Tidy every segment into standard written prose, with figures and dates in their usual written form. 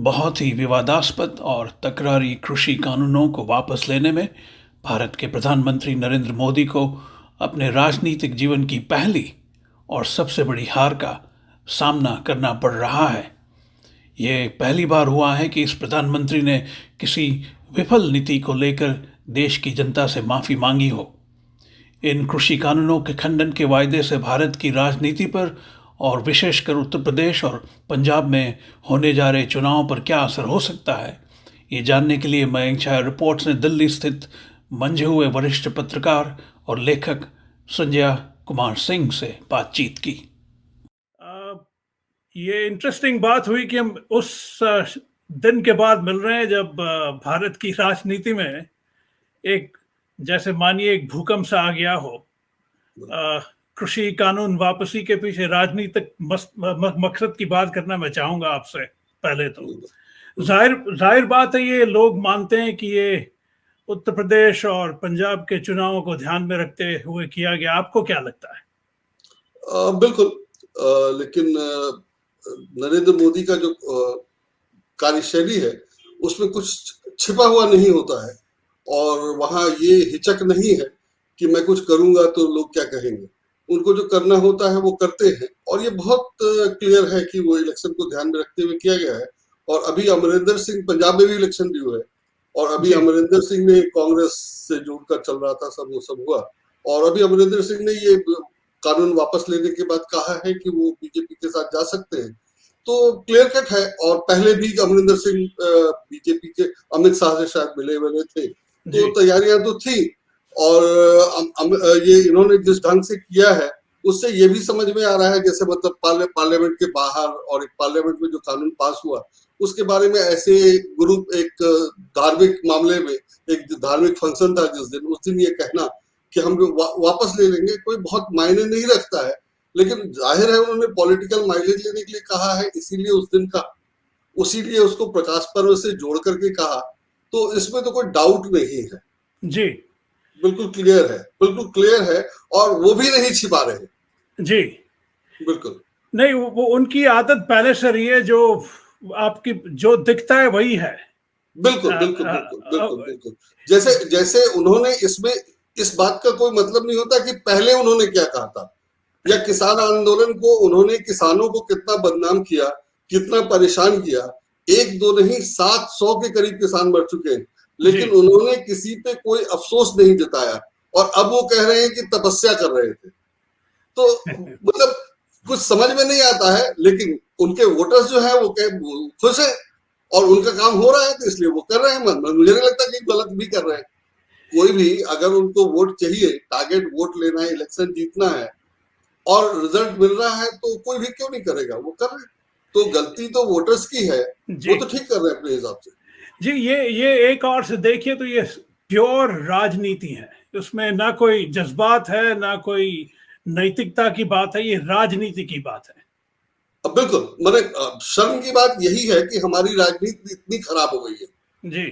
बहुत ही विवादास्पद और तकरारी कृषि कानूनों को वापस लेने में भारत के प्रधानमंत्री नरेंद्र मोदी को अपने राजनीतिक जीवन की पहली और सबसे बड़ी हार का सामना करना पड़ रहा है। ये पहली बार हुआ है कि इस प्रधानमंत्री ने किसी विफल नीति को लेकर देश की जनता से माफ़ी मांगी हो। इन कृषि कानूनों के खंडन के वायदे से भारत की राजनीति पर और विशेषकर उत्तर प्रदेश और पंजाब में होने जा रहे चुनावों पर क्या असर हो सकता है, ये जानने के लिए मैं इंशायर रिपोर्ट्स ने दिल्ली स्थित मंझे हुए वरिष्ठ पत्रकार और लेखक संजय कुमार सिंह से बातचीत की। अ, ये इंटरेस्टिंग बात हुई कि हम उस दिन के बाद मिल रहे हैं जब भारत की राजनीति में एक, जैसे मानिए, एक भूकंप सा आ गया हो। कृषि कानून वापसी के पीछे राजनीतिक मकसद की बात करना मैं चाहूंगा आपसे। पहले तो जाहिर बात है, ये लोग मानते हैं कि ये उत्तर प्रदेश और पंजाब के चुनावों को ध्यान में रखते हुए किया गया। आपको क्या लगता है? बिल्कुल। लेकिन नरेंद्र मोदी का जो कार्यशैली है उसमें कुछ छिपा हुआ नहीं होता है और वहाँ ये हिचक नहीं है कि मैं कुछ करूंगा तो लोग क्या कहेंगे। उनको जो करना होता है वो करते हैं और ये बहुत क्लियर है कि वो इलेक्शन को ध्यान में रखते हुए किया गया है। और अभी अमरिंदर सिंह, पंजाब में भी इलेक्शन भी हुआ है और अभी अमरिंदर सिंह ने कांग्रेस से जुड़कर चल रहा था, सब वो सब हुआ और अभी अमरिंदर सिंह ने ये कानून वापस लेने के बाद कहा है कि वो बीजेपी के साथ जा सकते हैं। तो क्लियर कट है। और पहले भी अमरिंदर सिंह बीजेपी के अमित शाह से शायद मिले हुए थे, तो तैयारियां तो थी। और ये इन्होंने जिस ढंग से किया है उससे ये भी समझ में आ रहा है, जैसे मतलब पार्लियामेंट के बाहर और एक पार्लियामेंट में जो कानून पास हुआ उसके बारे में ऐसे ग्रुप, एक धार्मिक मामले में एक धार्मिक फंक्शन था जिस दिन, उस दिन ये कहना कि हम वापस ले लेंगे कोई बहुत मायने नहीं रखता है। लेकिन जाहिर है उन्होंने पॉलिटिकल माइलेज लेने के लिए कहा है, इसीलिए उस दिन का उसीलिए उसको प्रकाश पर्व से जोड़ करके कहा। तो इसमें तो कोई डाउट नहीं है जी, बिल्कुल क्लियर है, बिल्कुल क्लियर है और वो भी नहीं छिपा रहे। जी बिल्कुल नहीं, वो उनकी आदत पहले से रही है, जो आपकी जो दिखता है वही है। बिल्कुल बिल्कुल बिल्कुल बिल्कुल बिल्कुल। जैसे जैसे उन्होंने इसमें इस बात का कोई मतलब नहीं होता कि पहले उन्होंने क्या कहा था या किसान आंदोलन को उन्होंने किसानों को कितना बदनाम किया, कितना परेशान किया। एक दो नहीं, 700 के करीब किसान मर चुके हैं, लेकिन उन्होंने किसी पे कोई अफसोस नहीं जताया और अब वो कह रहे हैं कि तपस्या कर रहे थे। तो मतलब कुछ समझ में नहीं आता है, लेकिन उनके वोटर्स जो है वो खुश है और उनका काम हो रहा है तो इसलिए वो कर रहे हैं। मुझे नहीं लगता कि गलत भी कर रहे हैं। कोई भी अगर उनको वोट चाहिए, टारगेट वोट लेना है, इलेक्शन जीतना है और रिजल्ट मिल रहा है तो कोई भी क्यों नहीं करेगा, वो कर रहे हैं। तो गलती तो वोटर्स की है, वो तो ठीक कर रहे हैं अपने हिसाब से। जी, ये एक और से देखिए तो ये प्योर राजनीति है, उसमें ना कोई जज्बात है ना कोई नैतिकता की बात है, ये राजनीति की बात है। बिल्कुल, मैंने शर्म की बात यही है कि हमारी राजनीति इतनी खराब हो गई है। जी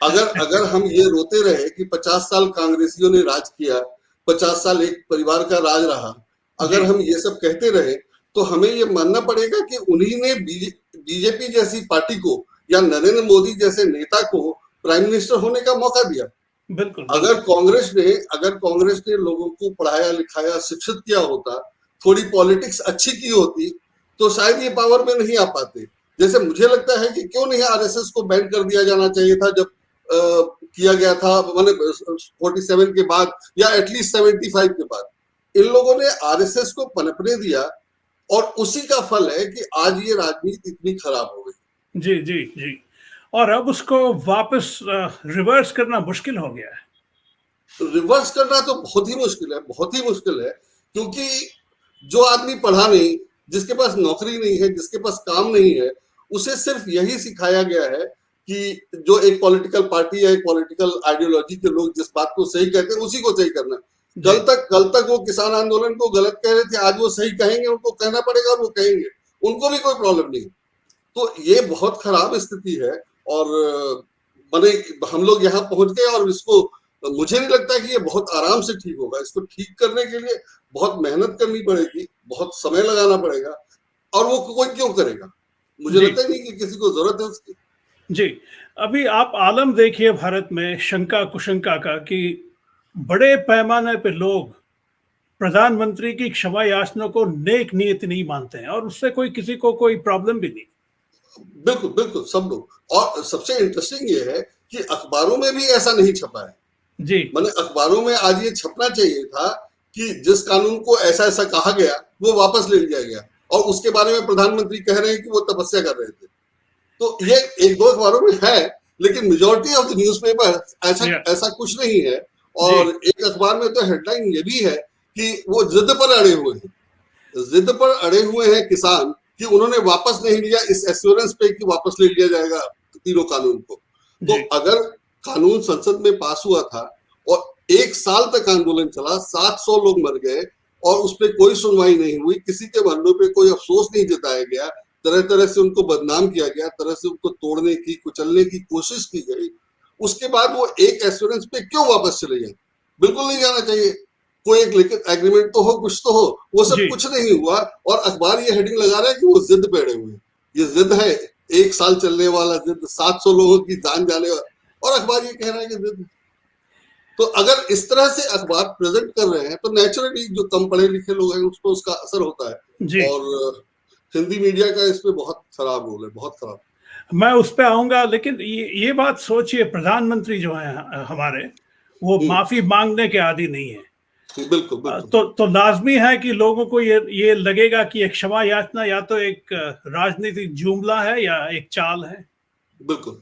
अगर हम ये रोते रहे कि 50 साल कांग्रेसियों ने राज किया, 50 साल एक परिवार का राज रहा, अगर हम ये सब कहते रहे तो हमें ये मानना पड़ेगा कि उन्हीं ने बीजेपी जैसी पार्टी को या नरेंद्र मोदी जैसे नेता को प्राइम मिनिस्टर होने का मौका दिया। बिल्कुल। अगर कांग्रेस ने लोगों को पढ़ाया लिखाया शिक्षित किया होता, थोड़ी पॉलिटिक्स अच्छी की होती, तो शायद ये पावर में नहीं आ पाते। जैसे मुझे लगता है कि क्यों नहीं आरएसएस को बैन कर दिया जाना चाहिए था जब किया गया था, मतलब 47 के बाद या एटलीस्ट 75 के बाद। इन लोगों ने आरएसएस को पनपने दिया और उसी का फल है कि आज ये राजनीति इतनी खराब हो गई। जी जी जी, और अब उसको वापस रिवर्स करना मुश्किल हो गया है। रिवर्स करना तो बहुत ही मुश्किल है, बहुत ही मुश्किल है, क्योंकि जो आदमी पढ़ा नहीं, जिसके पास नौकरी नहीं है, जिसके पास काम नहीं है, उसे सिर्फ यही सिखाया गया है कि जो एक पॉलिटिकल पार्टी या एक पॉलिटिकल आइडियोलॉजी के लोग जिस बात को सही कहते हैं उसी को सही करना। कल तक वो किसान आंदोलन को गलत कह रहे थे, आज वो सही कहेंगे, उनको कहना पड़ेगा और वो कहेंगे, उनको भी कोई प्रॉब्लम नहीं। तो ये बहुत खराब स्थिति है और मैंने हम लोग यहाँ पहुंच गए और इसको मुझे नहीं लगता कि ये बहुत आराम से ठीक होगा। इसको ठीक करने के लिए बहुत मेहनत करनी पड़ेगी, बहुत समय लगाना पड़ेगा और वो कोई क्यों करेगा। मुझे जी लगता ही नहीं कि किसी को जरूरत है उसकी। जी। अभी आप आलम देखिए भारत में शंका कुशंका का कि बड़े पैमाने पे लोग प्रधानमंत्री की क्षमा याचना को नेक नीयत नहीं मानते हैं और उससे कोई किसी को कोई प्रॉब्लम भी नहीं। बिल्कुल बिल्कुल, सब लोग। और सबसे इंटरेस्टिंग ये है कि अखबारों में भी ऐसा नहीं छपा है। जी मैंने अखबारों में आज ये छपना चाहिए था कि जिस कानून को ऐसा ऐसा कहा गया वो वापस ले लिया गया, और उसके बारे में प्रधानमंत्री कह रहे हैं कि वो तपस्या कर रहे थे। तो ये एक दो अखबारों में है, लेकिन मेजोरिटी ऑफ द न्यूज़पेपर ऐसा या ऐसा कुछ नहीं है। जी और एक अखबार में तो हेडलाइन ये भी है कि वो जिद पर अड़े हुए हैं, जिद पर अड़े हुए हैं किसान, कि उन्होंने वापस नहीं लिया, इस एश्योरेंस पे कि वापस ले लिया जाएगा तीनों कानून को। तो जी अगर कानून संसद में पास हुआ था और 1 साल तक आंदोलन चला, 700 लोग मर गए और उस पर कोई सुनवाई नहीं हुई, किसी के मरने पे कोई अफसोस नहीं जताया गया, तरह तरह से उनको बदनाम किया गया, तरह से उनको तोड़ने की कुचलने की कोशिश की गई, उसके बाद वो एक एश्योरेंस पे क्यों वापस चले जाए? बिल्कुल नहीं जाना चाहिए। कोई एक लिखित एग्रीमेंट तो हो, कुछ तो हो। वो सब जी कुछ नहीं हुआ, और अखबार ये हेडिंग लगा रहा है कि वो जिद पे अड़े हुए हैं। ये जिद है 1 साल चलने वाला जिद, 700 लोगों की जान जाने वाला, और अखबार ये कह रहा है कि जिद है। तो अगर इस तरह से अखबार प्रेजेंट कर रहे हैं तो नेचुरली जो कम पढ़े लिखे लोग हैं उस पर उसका असर होता जी। है। और हिंदी मीडिया का इसमें बहुत खराब रोल है, बहुत खराब। मैं उस पे आऊंगा, लेकिन ये बात सोचिए, प्रधानमंत्री जो है हमारे, वो हम्म, माफी मांगने के आदी नहीं है। बिल्कुल बिल्कुल तो लाजमी है कि लोगों को ये लगेगा कि एक क्षमा याचना या तो एक राजनीतिक जुमला है या एक चाल है। बिल्कुल।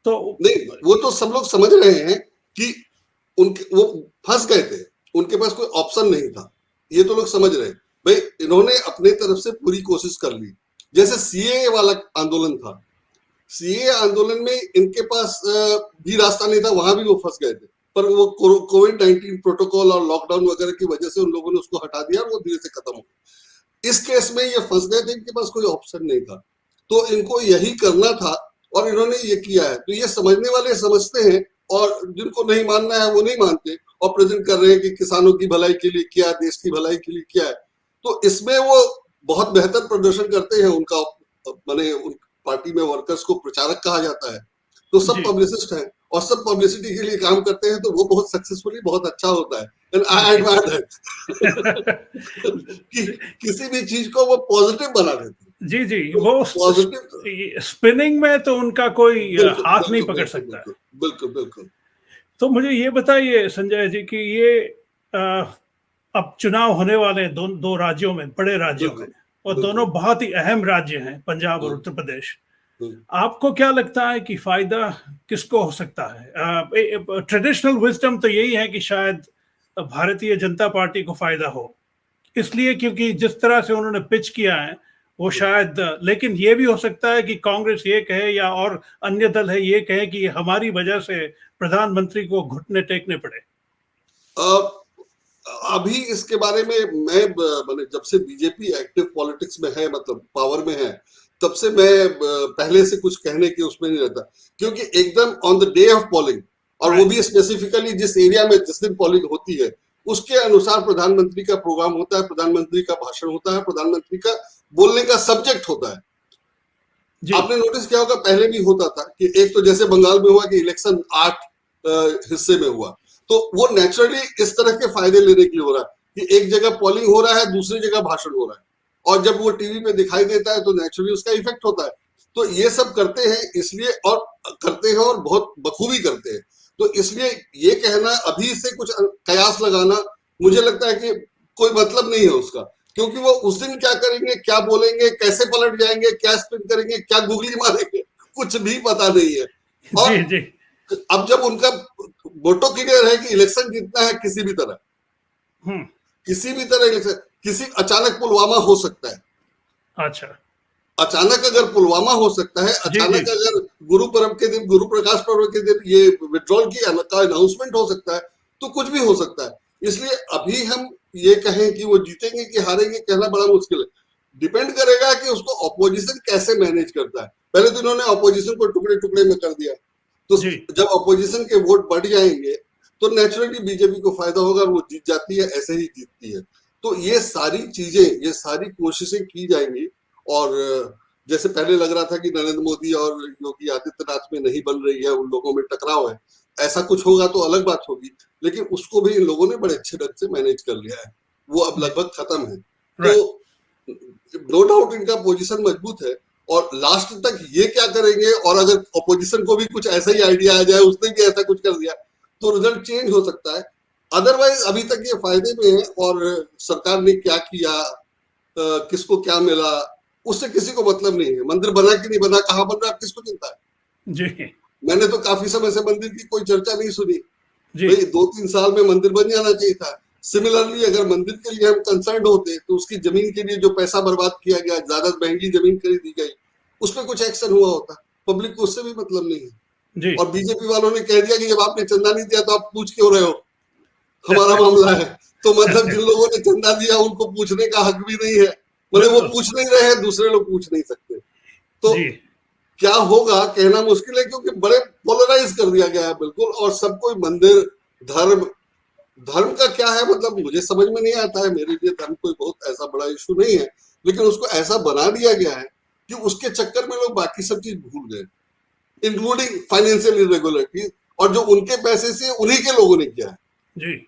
तो नहीं, वो तो सब लोग समझ रहे हैं कि उनके वो फंस गए थे, उनके पास कोई ऑप्शन नहीं था। ये तो लोग समझ रहे हैं। भाई इन्होंने अपने तरफ से पूरी कोशिश कर ली। जैसे सीए वाला आंदोलन था, सीए आंदोलन में इनके पास भी रास्ता नहीं था, वहां भी वो फंस गए थे। पर वो कोविड-19 प्रोटोकॉल और लॉकडाउन वगैरह की वजह से उन लोगों ने उसको हटा दिया और वो धीरे से खत्म हो गया। इस केस में ये फंस गए थे, इनके पास कोई ऑप्शन नहीं था, तो इनको यही करना था और इन्होंने ये किया है। तो ये समझने वाले समझते हैं, और जिनको नहीं मानना है वो नहीं मानते, और प्रेजेंट कर रहे हैं कि किसानों की भलाई के लिए किया, देश की भलाई के लिए किया है। तो इसमें वो बहुत बेहतर प्रदर्शन करते हैं। उनका माने उन पार्टी में वर्कर्स को प्रचारक कहा जाता है, तो सब जी पब्लिसिस्ट हैं और सब पब्लिसिटी के लिए काम करते हैं, तो वो बहुत सक्सेसफुली बहुत अच्छा होता है। एंड आई जी एडमायर दैट कि किसी भी चीज को वो पॉजिटिव बना देते हैं। जी जी। तो वो पॉजिटिव, स्पिनिंग में तो उनका कोई बिल्कुल हाथ नहीं बिल्कुल पकड़ बिल्कुल सकता है। बिल्कुल बिल्कुल बिल्कुल। तो मुझे ये बताइए संजय जी कि ये अ, अब चुनाव होने वाले हैं दो राज्यों में, बड़े राज्यों में, बिल्कुल और दोनों बिल्कुल। बहुत ही अहम राज्य हैं, पंजाब और हम्म, उत्तर प्रदेश। हम्म, आपको क्या लगता है कि फायदा किसको हो सकता है? ट्रेडिशनल विजडम तो यही है कि शायद भारतीय जनता पार्टी को फायदा हो, इसलिए क्योंकि जिस तरह से उन्होंने पिच किया है वो हम्म। शायद, लेकिन ये भी हो सकता है कि कांग्रेस ये कहे या और अन्य दल है ये कहे कि हमारी वजह से प्रधानमंत्री को घुटने टेकने पड़े। अ, अभी इसके बारे में मैं मैंने जब से बीजेपी एक्टिव पॉलिटिक्स में है, मतलब पावर में है, तब से मैं पहले से कुछ कहने की उसमें नहीं रहता, क्योंकि एकदम on the day of polling, और वो राइट। भी स्पेसिफिकली जिस एरिया में जिस दिन पोलिंग होती है उसके अनुसार प्रधानमंत्री का प्रोग्राम होता है, प्रधानमंत्री का भाषण होता है, प्रधानमंत्री का बोलने का सब्जेक्ट होता है। जी आपने नोटिस किया होगा, पहले भी होता था कि एक तो जैसे बंगाल में हुआ कि इलेक्शन 8 हिस्से में हुआ, तो वो नेचुरली इस तरह के फायदे लेने के लिए हो रहा है कि एक जगह पोलिंग हो रहा है, दूसरी जगह भाषण हो रहा है, और जब वो टीवी पे दिखाई देता है तो नेचुरली उसका इफेक्ट होता है। तो ये सब करते हैं इसलिए, और करते हैं और बहुत बखूबी करते हैं। तो इसलिए ये कहना, अभी से कुछ कयास लगाना, मुझे लगता है कि कोई मतलब नहीं है उसका, क्योंकि वो उस दिन क्या करेंगे, क्या बोलेंगे, कैसे पलट जाएंगे, क्या स्पिन करेंगे, क्या गुगली मारेंगे, कुछ भी पता नहीं है। और जी जी। अब जब उनका मोटो क्लियर है कि इलेक्शन जीतना है किसी भी तरह, हम्म। किसी भी तरह इलेक्शन, किसी अचानक पुलवामा हो सकता है, अच्छा। अचानक अगर पुलवामा हो सकता है, जी जी अचानक अगर गुरु पर्व के दिन, गुरु प्रकाश पर्व के दिन ये विड्रॉल की का अनाउंसमेंट हो सकता है, तो कुछ भी हो सकता है। इसलिए अभी हम ये कहें कि वो जीतेंगे कि हारेंगे, कहना बड़ा मुश्किल है। डिपेंड करेगा कि उसको ऑपोजिशन कैसे मैनेज करता है। पहले तो इन्होंने ऑपोजिशन को टुकड़े टुकड़े में कर दिया, तो जी जब ऑपोजिशन के वोट बढ़ जाएंगे तो नेचुरली बीजेपी को फायदा होगा और वो जीत जाती है, ऐसे ही जीतती है। तो ये सारी चीजें, ये सारी कोशिशें की जाएंगी, और जैसे पहले लग रहा था कि नरेंद्र मोदी और योगी आदित्यनाथ में नहीं बन रही है, उन लोगों में टकराव है, ऐसा कुछ होगा तो अलग बात होगी, लेकिन उसको भी इन लोगों ने बड़े अच्छे ढंग से मैनेज कर लिया है, वो अब लगभग खत्म है। तो नो डाउट इनका पोजीशन मजबूत है, और लास्ट तक ये क्या करेंगे, और अगर अपोजिशन को भी कुछ ऐसा ही आइडिया आ जाए, उसने भी ऐसा कुछ कर दिया, तो रिजल्ट चेंज हो सकता है। अदरवाइज अभी तक ये फायदे में है, और सरकार ने क्या किया, किसको क्या मिला, उससे किसी को मतलब नहीं है। मंदिर बना कि नहीं बना, कहाँ बन रहा है, किसको चिंता है जी। मैंने तो काफी समय से मंदिर की कोई चर्चा नहीं सुनी। जी। भाई 2-3 साल में मंदिर बन जाना चाहिए था। सिमिलरली अगर मंदिर के लिए हम कंसर्न होते तो उसकी जमीन के लिए जो पैसा बर्बाद किया गया, ज्यादा महंगी जमीन खरीदी गई, उस पर कुछ एक्शन हुआ होता। पब्लिक को उससे भी मतलब नहीं है। जी। और बीजेपी वालों ने कह दिया कि जब आपने चंदा नहीं दिया तो आप पूछ क्यों रहे हो, हमारा मामला है। तो मतलब जिन लोगों ने चंदा दिया उनको पूछने का हक भी नहीं है, मतलब वो पूछ नहीं रहे हैं, दूसरे लोग पूछ नहीं सकते। तो जी। क्या होगा कहना मुश्किल है, क्योंकि बड़े पोलराइज कर दिया गया है बिल्कुल, और सब कोई मंदिर, धर्म, धर्म का क्या है मतलब मुझे समझ में नहीं आता है। मेरे लिए धर्म कोई बहुत ऐसा बड़ा इशू नहीं है, लेकिन उसको ऐसा बना दिया गया है कि उसके चक्कर में लोग बाकी सब चीज भूल गए, इंक्लूडिंग फाइनेंशियल इरेगुलरिटीज, और जो उनके पैसे से उन्हीं के लोगों ने किया है। जी।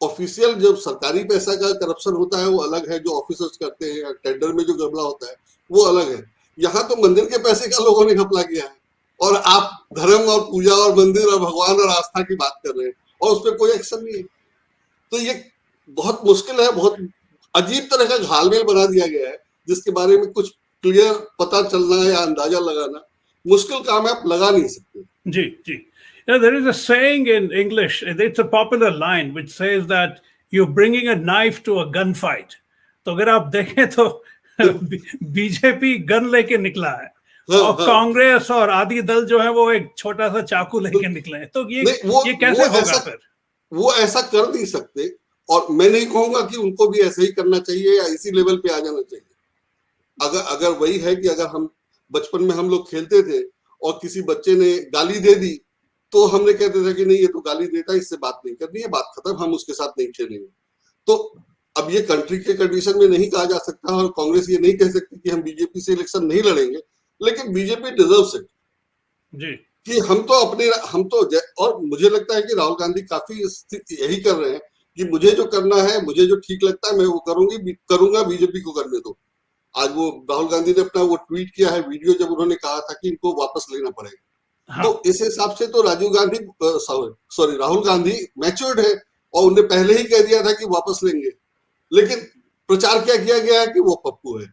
ऑफिशियल जब सरकारी पैसा का करप्शन होता है वो अलग है, जो ऑफिसर्स करते हैं, टेंडर में जो गड़बड़ा होता है वो अलग है। यहाँ तो मंदिर के पैसे का लोगों ने घपला किया है, और आप धर्म और पूजा और मंदिर और भगवान और आस्था की बात कर रहे हैं, और उस पर कोई एक्शन नहीं है। तो ये बहुत मुश्किल है, बहुत अजीब तरह का घालमेल बना दिया गया है, जिसके बारे में कुछ क्लियर पता चलना या अंदाजा लगाना मुश्किल काम है, आप लगा नहीं सकते। जी। जी। There is a saying in English, it's a popular line which says that you're bringing a knife to a gunfight. तो अगर आप देखें तो बीजेपी गन लेके निकला है, और कांग्रेस और आदि दल जो है वो एक छोटा सा चाकू लेके निकले हैं। तो ये कैसे होगा फिर? वो ऐसा कर नहीं सकते, और मैं नहीं कहूंगा कि उनको भी ऐसे ही करना चाहिए या इसी लेवल पे आ जाना चाहिए। अगर वही है कि अगर हम बचपन में हम लोग खेलते थे और किसी बच्चे ने गाली दे दी, तो हमने कहते थे कि नहीं ये तो गाली देता है, इससे बात नहीं करनी है, बात खत्म, हम उसके साथ नहीं खेलेंगे। तो अब ये कंट्री के कंडीशन में नहीं कहा जा सकता, और कांग्रेस ये नहीं कह सकती कि हम बीजेपी से इलेक्शन नहीं लड़ेंगे, लेकिन बीजेपी डिजर्व्स इट जी। कि हम तो और मुझे लगता है कि राहुल गांधी काफी यही कर रहे हैं कि मुझे जो करना है, मुझे जो ठीक लगता है मैं वो करूंगा, बीजेपी को करने दो। आज वो राहुल गांधी ने अपना वो ट्वीट किया है वीडियो, जब उन्होंने कहा था कि इनको वापस लेना पड़ेगा। हाँ। तो इस हिसाब से तो राहुल गांधी मैच्योर्ड है, और उन्हें पहले ही कह दिया था कि वापस लेंगे। लेकिन प्रचार क्या किया गया है कि वो पप्पू है।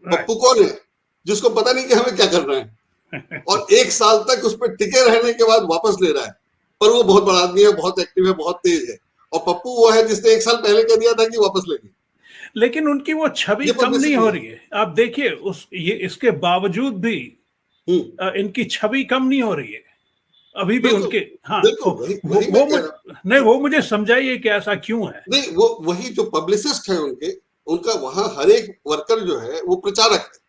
पप्पू कौन है? जिसको पता नहीं कि हमें क्या करना है, और 1 साल तक उस पर टिके रहने के बाद वापस ले रहा है। पर वो बहुत बड़ा आदमी है, बहुत एक्टिव है, बहुत तेज है, और पप्पू वो है जिसने 1 साल पहले कह दिया था कि वापस लेंगे। लेकिन उनकी वो छवि कम नहीं हो रही है। आप देखिए इसके बावजूद भी इनकी छवि कम नहीं हो रही है अभी भी उनके। हाँ, वो मुझे समझाइए कि ऐसा क्यों है। नहीं, वो वही जो पब्लिसिस्ट है उनका वहां हर एक वर्कर जो है वो प्रचारक है।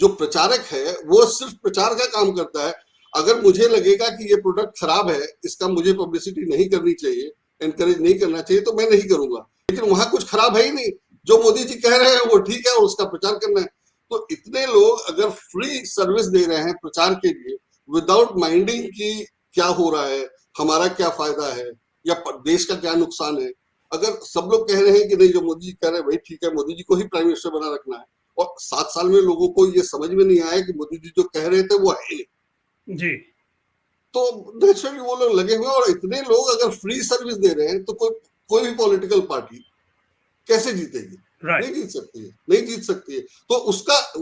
जो प्रचारक है वो सिर्फ प्रचार का काम करता है। अगर मुझे लगेगा कि ये प्रोडक्ट खराब है, इसका मुझे पब्लिसिटी नहीं करनी चाहिए, एनकरेज नहीं करना चाहिए, तो मैं नहीं करूंगा। लेकिन वहां कुछ खराब है ही नहीं, जो मोदी जी कह रहे हैं वो ठीक है, और उसका प्रचार करना है। तो इतने लोग अगर फ्री सर्विस दे रहे हैं प्रचार के लिए, विदाउट माइंडिंग कि क्या हो रहा है, हमारा क्या फायदा है या देश का क्या नुकसान है, अगर सब लोग कह रहे हैं कि नहीं जो मोदी जी कह रहे हैं भाई ठीक है, मोदी जी को ही प्राइम मिनिस्टर बना रखना है, और 7 साल में लोगों को ये समझ में नहीं आया कि मोदी जी जो कह रहे थे वो है नहीं जी, तो नेचुरली वो लोग लगे हुए। और इतने लोग अगर फ्री सर्विस दे रहे हैं तो कोई भी पॉलिटिकल पार्टी कैसे जीतेगी? नहीं जीत सकती है। तो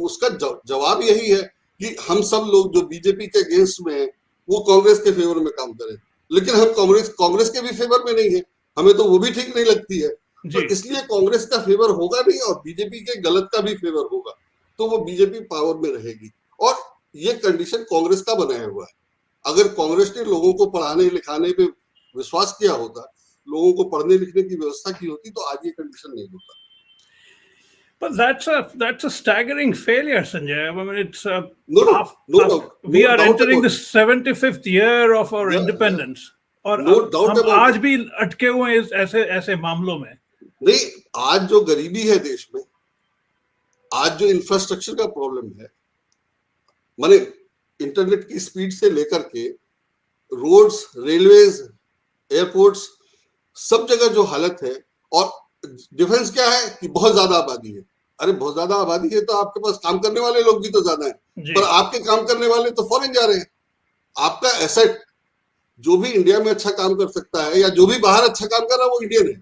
उसका जवाब यही है कि हम सब लोग जो बीजेपी के अगेंस्ट में है वो कांग्रेस के फेवर में काम करें। लेकिन हम कांग्रेस के भी फेवर में नहीं है, हमें तो वो भी ठीक नहीं लगती है। तो इसलिए कांग्रेस का फेवर होगा नहीं और बीजेपी के गलत का भी फेवर होगा, तो वो बीजेपी पावर में रहेगी। और ये कंडीशन कांग्रेस का बनाया हुआ है। अगर कांग्रेस ने लोगों को पढ़ाने लिखाने पे विश्वास किया होता, लोगों को पढ़ने लिखने की व्यवस्था की होती, तो आज ये कंडीशन नहीं होता। But that's a staggering failure, Sanjay. I mean, it's we are entering the 75th year of our independence, और हम आज भी अटके हुए हैं ऐसे मामलों में। नहीं, आज जो गरीबी है देश में, आज जो इंफ्रास्ट्रक्चर का प्रॉब्लम है, माने इंटरनेट की स्पीड से लेकर के रोड्स, रेलवेज, एयरपोर्ट्स, सब जगह जो हालत है, और डिफरेंस क्या है कि बहुत ज्यादा आबादी है। अरे बहुत ज्यादा आबादी है तो आपके पास काम करने वाले लोग भी तो ज्यादा है, पर आपके काम करने वाले तो फॉरेन जा रहे हैं। आपका एसेट जो भी इंडिया में अच्छा काम कर सकता है या जो भी बाहर अच्छा काम कर रहा है वो इंडियन है।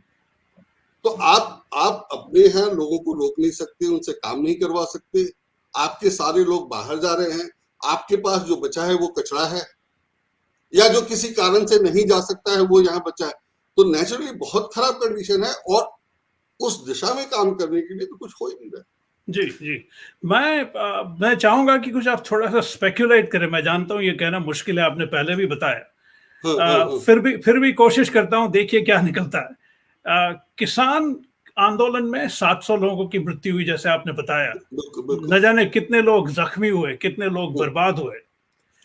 तो आप अपने यहाँ लोगों को रोक नहीं सकते, उनसे काम नहीं करवा सकते। आपके सारे लोग बाहर जा रहे हैं, आपके पास जो बचा है वो कचरा है, या जो किसी कारण से नहीं जा सकता है वो यहाँ बचा है। तो नेचुरली बहुत खराब कंडीशन है, और उस दिशा में काम करने के लिए तो कुछ हो ही नहीं रहा। जी जी, मैं चाहूंगा कि कुछ आप थोड़ा सा स्पेक्युलेट करें। मैं जानता हूं ये कहना मुश्किल है, आपने पहले भी बताया। फिर भी कोशिश करता हूं, देखिए क्या निकलता है। किसान आंदोलन में 700 लोगों की मृत्यु हुई, जैसे आपने बताया। न जाने कितने लोग जख्मी हुए, कितने लोग बर्बाद हुए।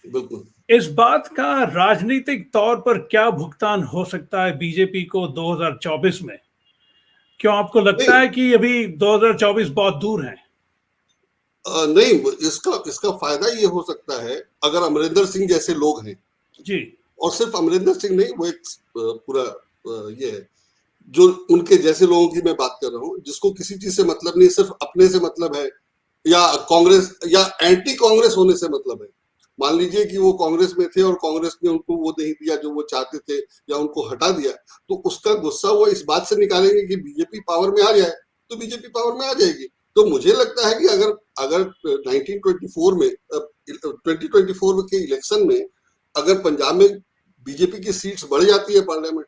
बिल्कुल। इस बात का राजनीतिक तौर पर क्या भुगतान हो सकता है बीजेपी को 2024 में? क्यों आपको लगता है कि अभी 2024 बहुत दूर है? नहीं, इसका फायदा ये हो सकता है अगर अमरिंदर सिंह जैसे लोग हैं जी, और सिर्फ अमरिंदर सिंह नहीं, वो एक पूरा ये है, जो उनके जैसे लोगों की मैं बात कर रहा हूँ, जिसको किसी चीज से मतलब नहीं, सिर्फ अपने से मतलब है, या कांग्रेस या एंटी कांग्रेस होने से मतलब है। मान लीजिए कि वो कांग्रेस में थे और कांग्रेस ने उनको वो नहीं दिया जो वो चाहते थे, या उनको हटा दिया, तो उसका गुस्सा वो इस बात से निकालेंगे कि बीजेपी पावर में आ जाए, तो बीजेपी पावर में आ जाएगी। तो मुझे लगता है कि अगर 1924 में 2024 के इलेक्शन में अगर पंजाब में बीजेपी की सीट्स बढ़ जाती है पार्लियामेंट,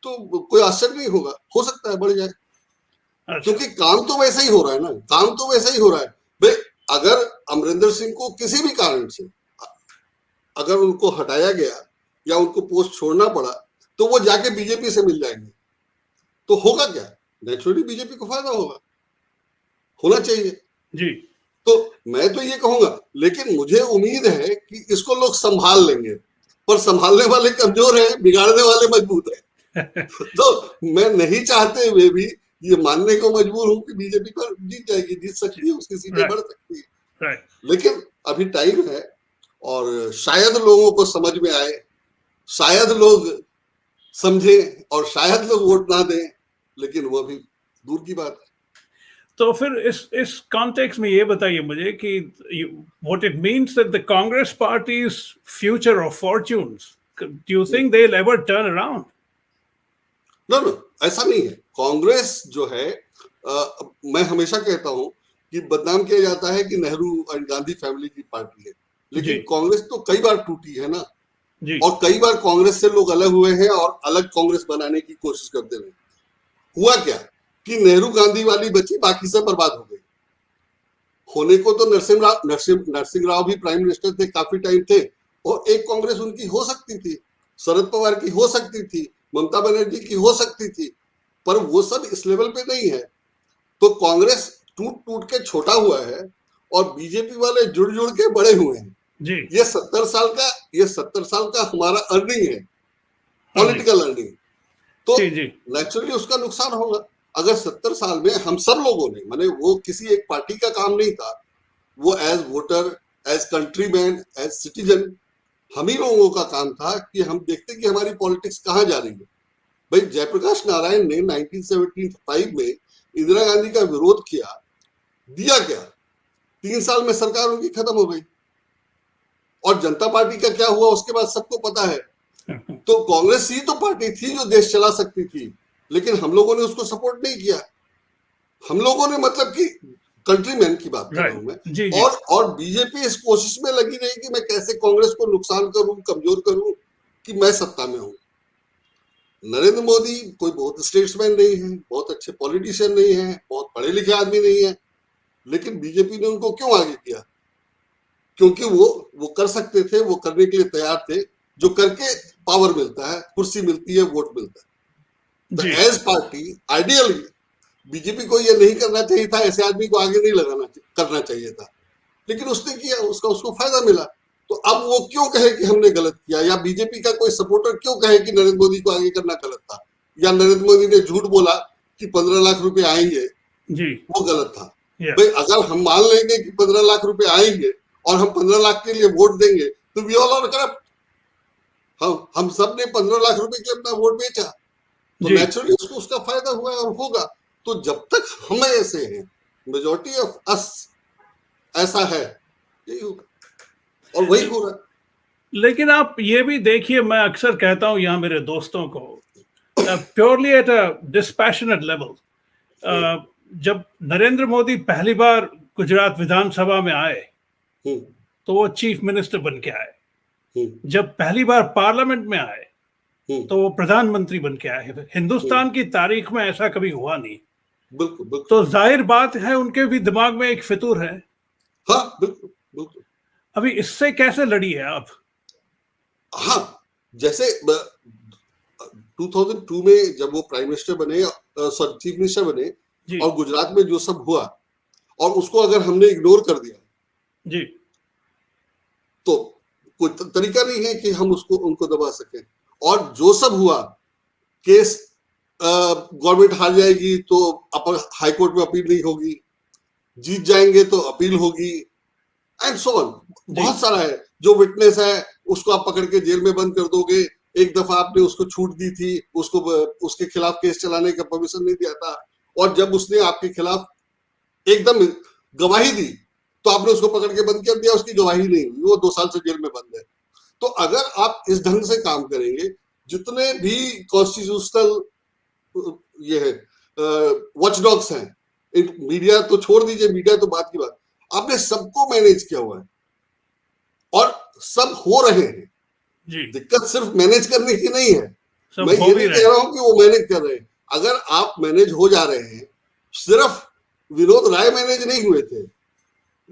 तो कोई आश्चर्य नहीं होगा, हो सकता है बढ़ जाए। अच्छा। क्योंकि काम तो वैसा ही हो रहा है ना, काम तो वैसा ही हो रहा है भाई। अगर अमरिंदर सिंह को किसी भी कारण से अगर उनको हटाया गया या उनको पोस्ट छोड़ना पड़ा, तो वो जाके बीजेपी से मिल जाएंगे, तो होगा क्या? नेचुरली बीजेपी को फायदा होगा, होना चाहिए जी। तो मैं तो ये कहूंगा, लेकिन मुझे उम्मीद है कि इसको लोग संभाल लेंगे, पर संभालने वाले कमजोर हैं, बिगाड़ने वाले मजबूत हैं। तो मैं नहीं चाहते हुए भी ये मानने को मजबूर हूं कि बीजेपी पर जीत जाएगी, जीत सकती है, उसकी सीटें बढ़ सकती है। लेकिन अभी टाइम है, और शायद लोगों को समझ में आए, शायद लोग समझे, और शायद लोग वोट ना दें, लेकिन वो भी दूर की बात है। तो फिर इस कॉन्टेक्स्ट में ये बताइए मुझे कि what it means that the Congress party's future और fortunes, do you think they will ever turn around? No, ऐसा नहीं है। कांग्रेस जो है, मैं हमेशा कहता हूं कि बदनाम किया जाता है कि नेहरू और गांधी फैमिली की पार्टी है, लेकिन कांग्रेस तो कई बार टूटी है ना, और कई बार कांग्रेस से लोग अलग हुए हैं और अलग कांग्रेस बनाने की कोशिश करते रहे। हुआ क्या कि नेहरू गांधी वाली बची, बाकी सब बर्बाद हो गई। होने को तो नरसिंह राव भी प्राइम मिनिस्टर थे, काफी टाइम थे, और एक कांग्रेस उनकी हो सकती थी, शरद पवार की हो सकती थी, ममता बनर्जी की हो सकती थी, पर वो सब इस लेवल पे नहीं है। तो कांग्रेस टूट टूट के छोटा हुआ है, और बीजेपी वाले जुड़ जुड़ के बड़े हुए हैं। जी। ये 70 साल का हमारा अर्निंग है, पॉलिटिकल अर्निंग। तो नेचुरली उसका नुकसान होगा। अगर 70 साल में हम सब लोगों ने, माने वो किसी एक पार्टी का काम नहीं था, वो as voter, as countryman, as citizen, हम ही लोगों का काम था कि हम देखते कि हमारी पॉलिटिक्स कहाँ जा रही है। भाई जयप्रकाश नारायण ने 1975 में इंदिरा गांधी का विरोध किया, दिया क्या? 3 साल में सरकार उनकी खत्म हो गई, और जनता पार्टी का क्या हुआ उसके बाद सबको पता है। तो कांग्रेस ही तो पार्टी थी जो देश चला सकती थी, लेकिन हम लोगों ने उसको सपोर्ट नहीं किया। हम लोगों ने, मतलब कि कंट्रीमैन की बात कर रहा हूं मैं, और बीजेपी इस कोशिश में लगी रही कि मैं कैसे कांग्रेस को नुकसान करूं, कमजोर करूं, कि मैं सत्ता में हूं। नरेंद्र मोदी कोई बहुत स्टेट्समैन नहीं है, बहुत अच्छे पॉलिटिशियन नहीं है, बहुत पढ़े लिखे आदमी नहीं है, लेकिन बीजेपी ने उनको क्यों आगे किया? क्योंकि वो कर सकते थे, वो करने के लिए तैयार थे, जो करके पावर मिलता है, कुर्सी मिलती है, वोट मिलता है। तो एज पार्टी आइडियली बीजेपी को ये नहीं करना चाहिए था, ऐसे आदमी को आगे नहीं करना चाहिए था, लेकिन उसने किया, उसको फायदा मिला। तो अब वो क्यों कहे कि हमने गलत किया, या बीजेपी का कोई सपोर्टर क्यों कहे कि नरेंद्र मोदी को आगे करना गलत था, या नरेंद्र मोदी ने झूठ बोला कि 15 लाख रुपए आएंगे, वो गलत था। Yes. भाई अगर हम मान लेंगे कि 15 लाख रुपए आएंगे और हम 15 लाख के लिए वोट देंगे तो वी ऑल आर करप्ट। हम सब ने 15 लाख रुपए के लिए अपना वोट बेचा, तो जी नेचुरली उसको उसका फायदा हुआ और होगा। तो जब तक हम ऐसे हैं, मेजॉरिटी ऑफ अस ऐसा है, यही होगा और वही हो रहा है। लेकिन आप ये भी देखिए, मैं अक्सर कहता हूं यहाँ मेरे दोस्तों को, purely at a dispassionate level, जब नरेंद्र मोदी पहली बार गुजरात विधानसभा में आए हम्म, तो वो चीफ मिनिस्टर बन के आए। हम्म, जब पहली बार पार्लियामेंट में आए हम्म, तो वो प्रधानमंत्री बन के आए। हिंदुस्तान की तारीख में ऐसा कभी हुआ नहीं। बिल्कुल बिल्कुल। तो जाहिर बात है उनके भी दिमाग में एक फितूर है। हाँ बिल्कुल बिल्कुल। अभी इससे कैसे लड़ी है आप? हाँ, जैसे 2002 में जब वो प्राइम मिनिस्टर बने, सॉरी चीफ मिनिस्टर बने, जी और गुजरात में जो सब हुआ और उसको अगर हमने इग्नोर कर दिया जी तो कोई तरीका नहीं है कि हम उसको उनको दबा सकें। और जो सब हुआ, केस गवर्नमेंट हार जाएगी तो हाई कोर्ट में अपील नहीं होगी, जीत जाएंगे तो अपील होगी, एंड सो ऑन। बहुत सारा है। जो विटनेस है उसको आप पकड़ के जेल में बंद कर दोगे। एक दफा आपने उसको छूट दी थी, उसको उसके खिलाफ केस चलाने का परमिशन नहीं दिया था, और जब उसने आपके खिलाफ एकदम गवाही दी तो आपने उसको पकड़ के बंद कर दिया, उसकी गवाही नहीं हुई, वो 2 साल से जेल में बंद है। तो अगर आप इस ढंग से काम करेंगे, जितने भी कॉन्स्टिट्यूशनल ये है वॉचडॉग्स हैं, मीडिया तो छोड़ दीजिए, मीडिया तो बात की बात, आपने सबको मैनेज किया हुआ है और सब हो रहे हैं। जी दिक्कत सिर्फ मैनेज करने की नहीं है। सब मैं हो ये भी नहीं रहे कह रहा हूं कि वो मैनेज कर रहे हैं। अगर आप मैनेज हो जा रहे हैं, सिर्फ विनोद राय मैनेज नहीं हुए थे,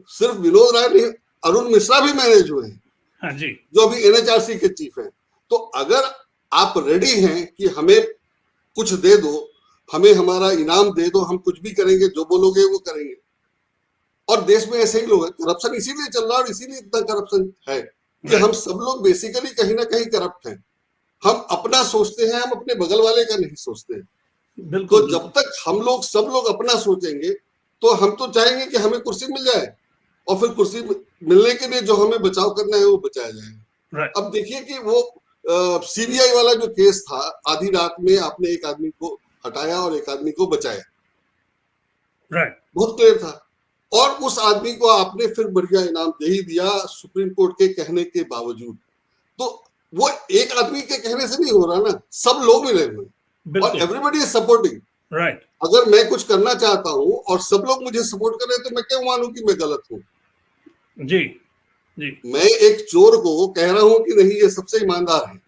सिर्फ विनोद राय नहीं, अरुण मिश्रा भी मैनेज हुए हैं, हाँ जी जो अभी एनएचआरसी के चीफ हैं। तो अगर आप रेडी हैं कि हमें कुछ दे दो, हमें हमारा इनाम दे दो, हम कुछ भी करेंगे, जो बोलोगे वो करेंगे। और देश में ऐसे ही लोग हैं। करप्शन इसीलिए चल रहा है और इसीलिए इतना करप्शन है कि हम सब लोग बेसिकली कहीं ना कहीं करप्ट हैं। हम अपना सोचते हैं, हम अपने बगल वाले का नहीं सोचते हैं। तो बिल्कुल जब तक हम लोग सब लोग अपना सोचेंगे तो हम तो चाहेंगे कि हमें कुर्सी मिल जाए, और फिर कुर्सी मिलने के लिए जो हमें बचाव करना है वो बचाया जाएगा। राइट अब देखिए कि वो सीबीआई वाला जो केस था, आधी रात में आपने एक आदमी को हटाया और एक आदमी को बचाया, राइट बहुत क्लियर था। और उस आदमी को आपने फिर बढ़िया इनाम दे ही दिया, सुप्रीम कोर्ट के कहने के बावजूद। तो वो एक आदमी के कहने से नहीं हो रहा ना, सब लोग मिले हुए और बिल्कुल एवरीबडी इज सपोर्टिंग। राइट अगर मैं कुछ करना चाहता हूं और सब लोग मुझे सपोर्ट कर रहे हैं तो मैं क्यों मानूं कि मैं गलत हूं? जी जी मैं एक चोर को कह रहा हूं कि नहीं ये सबसे ईमानदार है,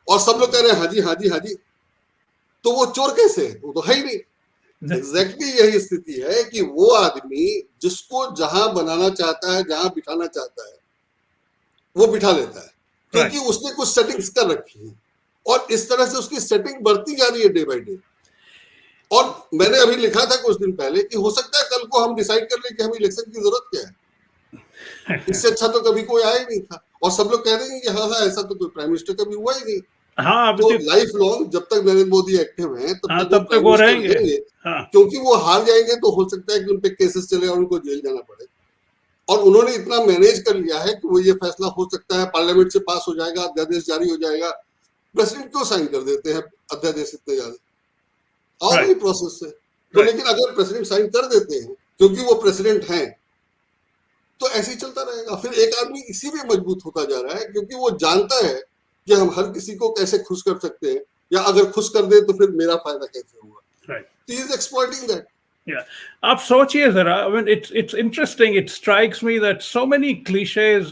और सब लोग कह रहे हैं हाँ जी हाँ जी हाँ जी, तो वो चोर कैसे है? वो तो है ही नहीं। एग्जैक्टली यही स्थिति है कि वो आदमी जिसको जहां बनाना चाहता है, जहां बिठाना चाहता है, वो बिठा लेता है, क्योंकि उसने कुछ सेटिंग्स कर रखी है और इस तरह से उसकी सेटिंग बढ़ती जा रही है डे बाय डे। और मैंने अभी लिखा था कुछ दिन पहले कि हो सकता है कल को हम डिसाइड कर लें कि हमें इलेक्शन की जरूरत क्या है। इससे अच्छा तो कभी कोई आया ही नहीं था, और सब लोग कह देंगे कि हाँ हाँ ऐसा तो कोई प्राइम मिनिस्टर कभी हुआ ही नहीं। हाँ तो लाइफ लॉन्ग जब तक नरेंद्र मोदी एक्टिव हैं तब तक वो रहेंगे, हाँ क्योंकि वो हार जाएंगे तो हो सकता है कि उन पे केसेस चले और उनको जेल जाना पड़े। और उन्होंने इतना मैनेज कर लिया है कि वो ये फैसला हो सकता है पार्लियामेंट से पास हो जाएगा, अध्यादेश जारी हो जाएगा। प्रेसिडेंट क्यों साइन कर देते हैं अध्यादेश इतने ज्यादा? और भी प्रोसेस है तो, लेकिन अगर प्रेसिडेंट साइन कर देते हैं क्योंकि वो प्रेसिडेंट हैं, तो ऐसे ही चलता रहेगा। फिर एक आदमी इसी में मजबूत होता जा रहा है क्योंकि वो जानता है कि हम हर किसी को कैसे खुश कर सकते हैं, या अगर खुश कर दे तो फिर मेरा फायदा कैसे होगा। He is exploiting that. Yeah, आप सोचिए जरा, I mean, it's interesting. It strikes me that so many cliches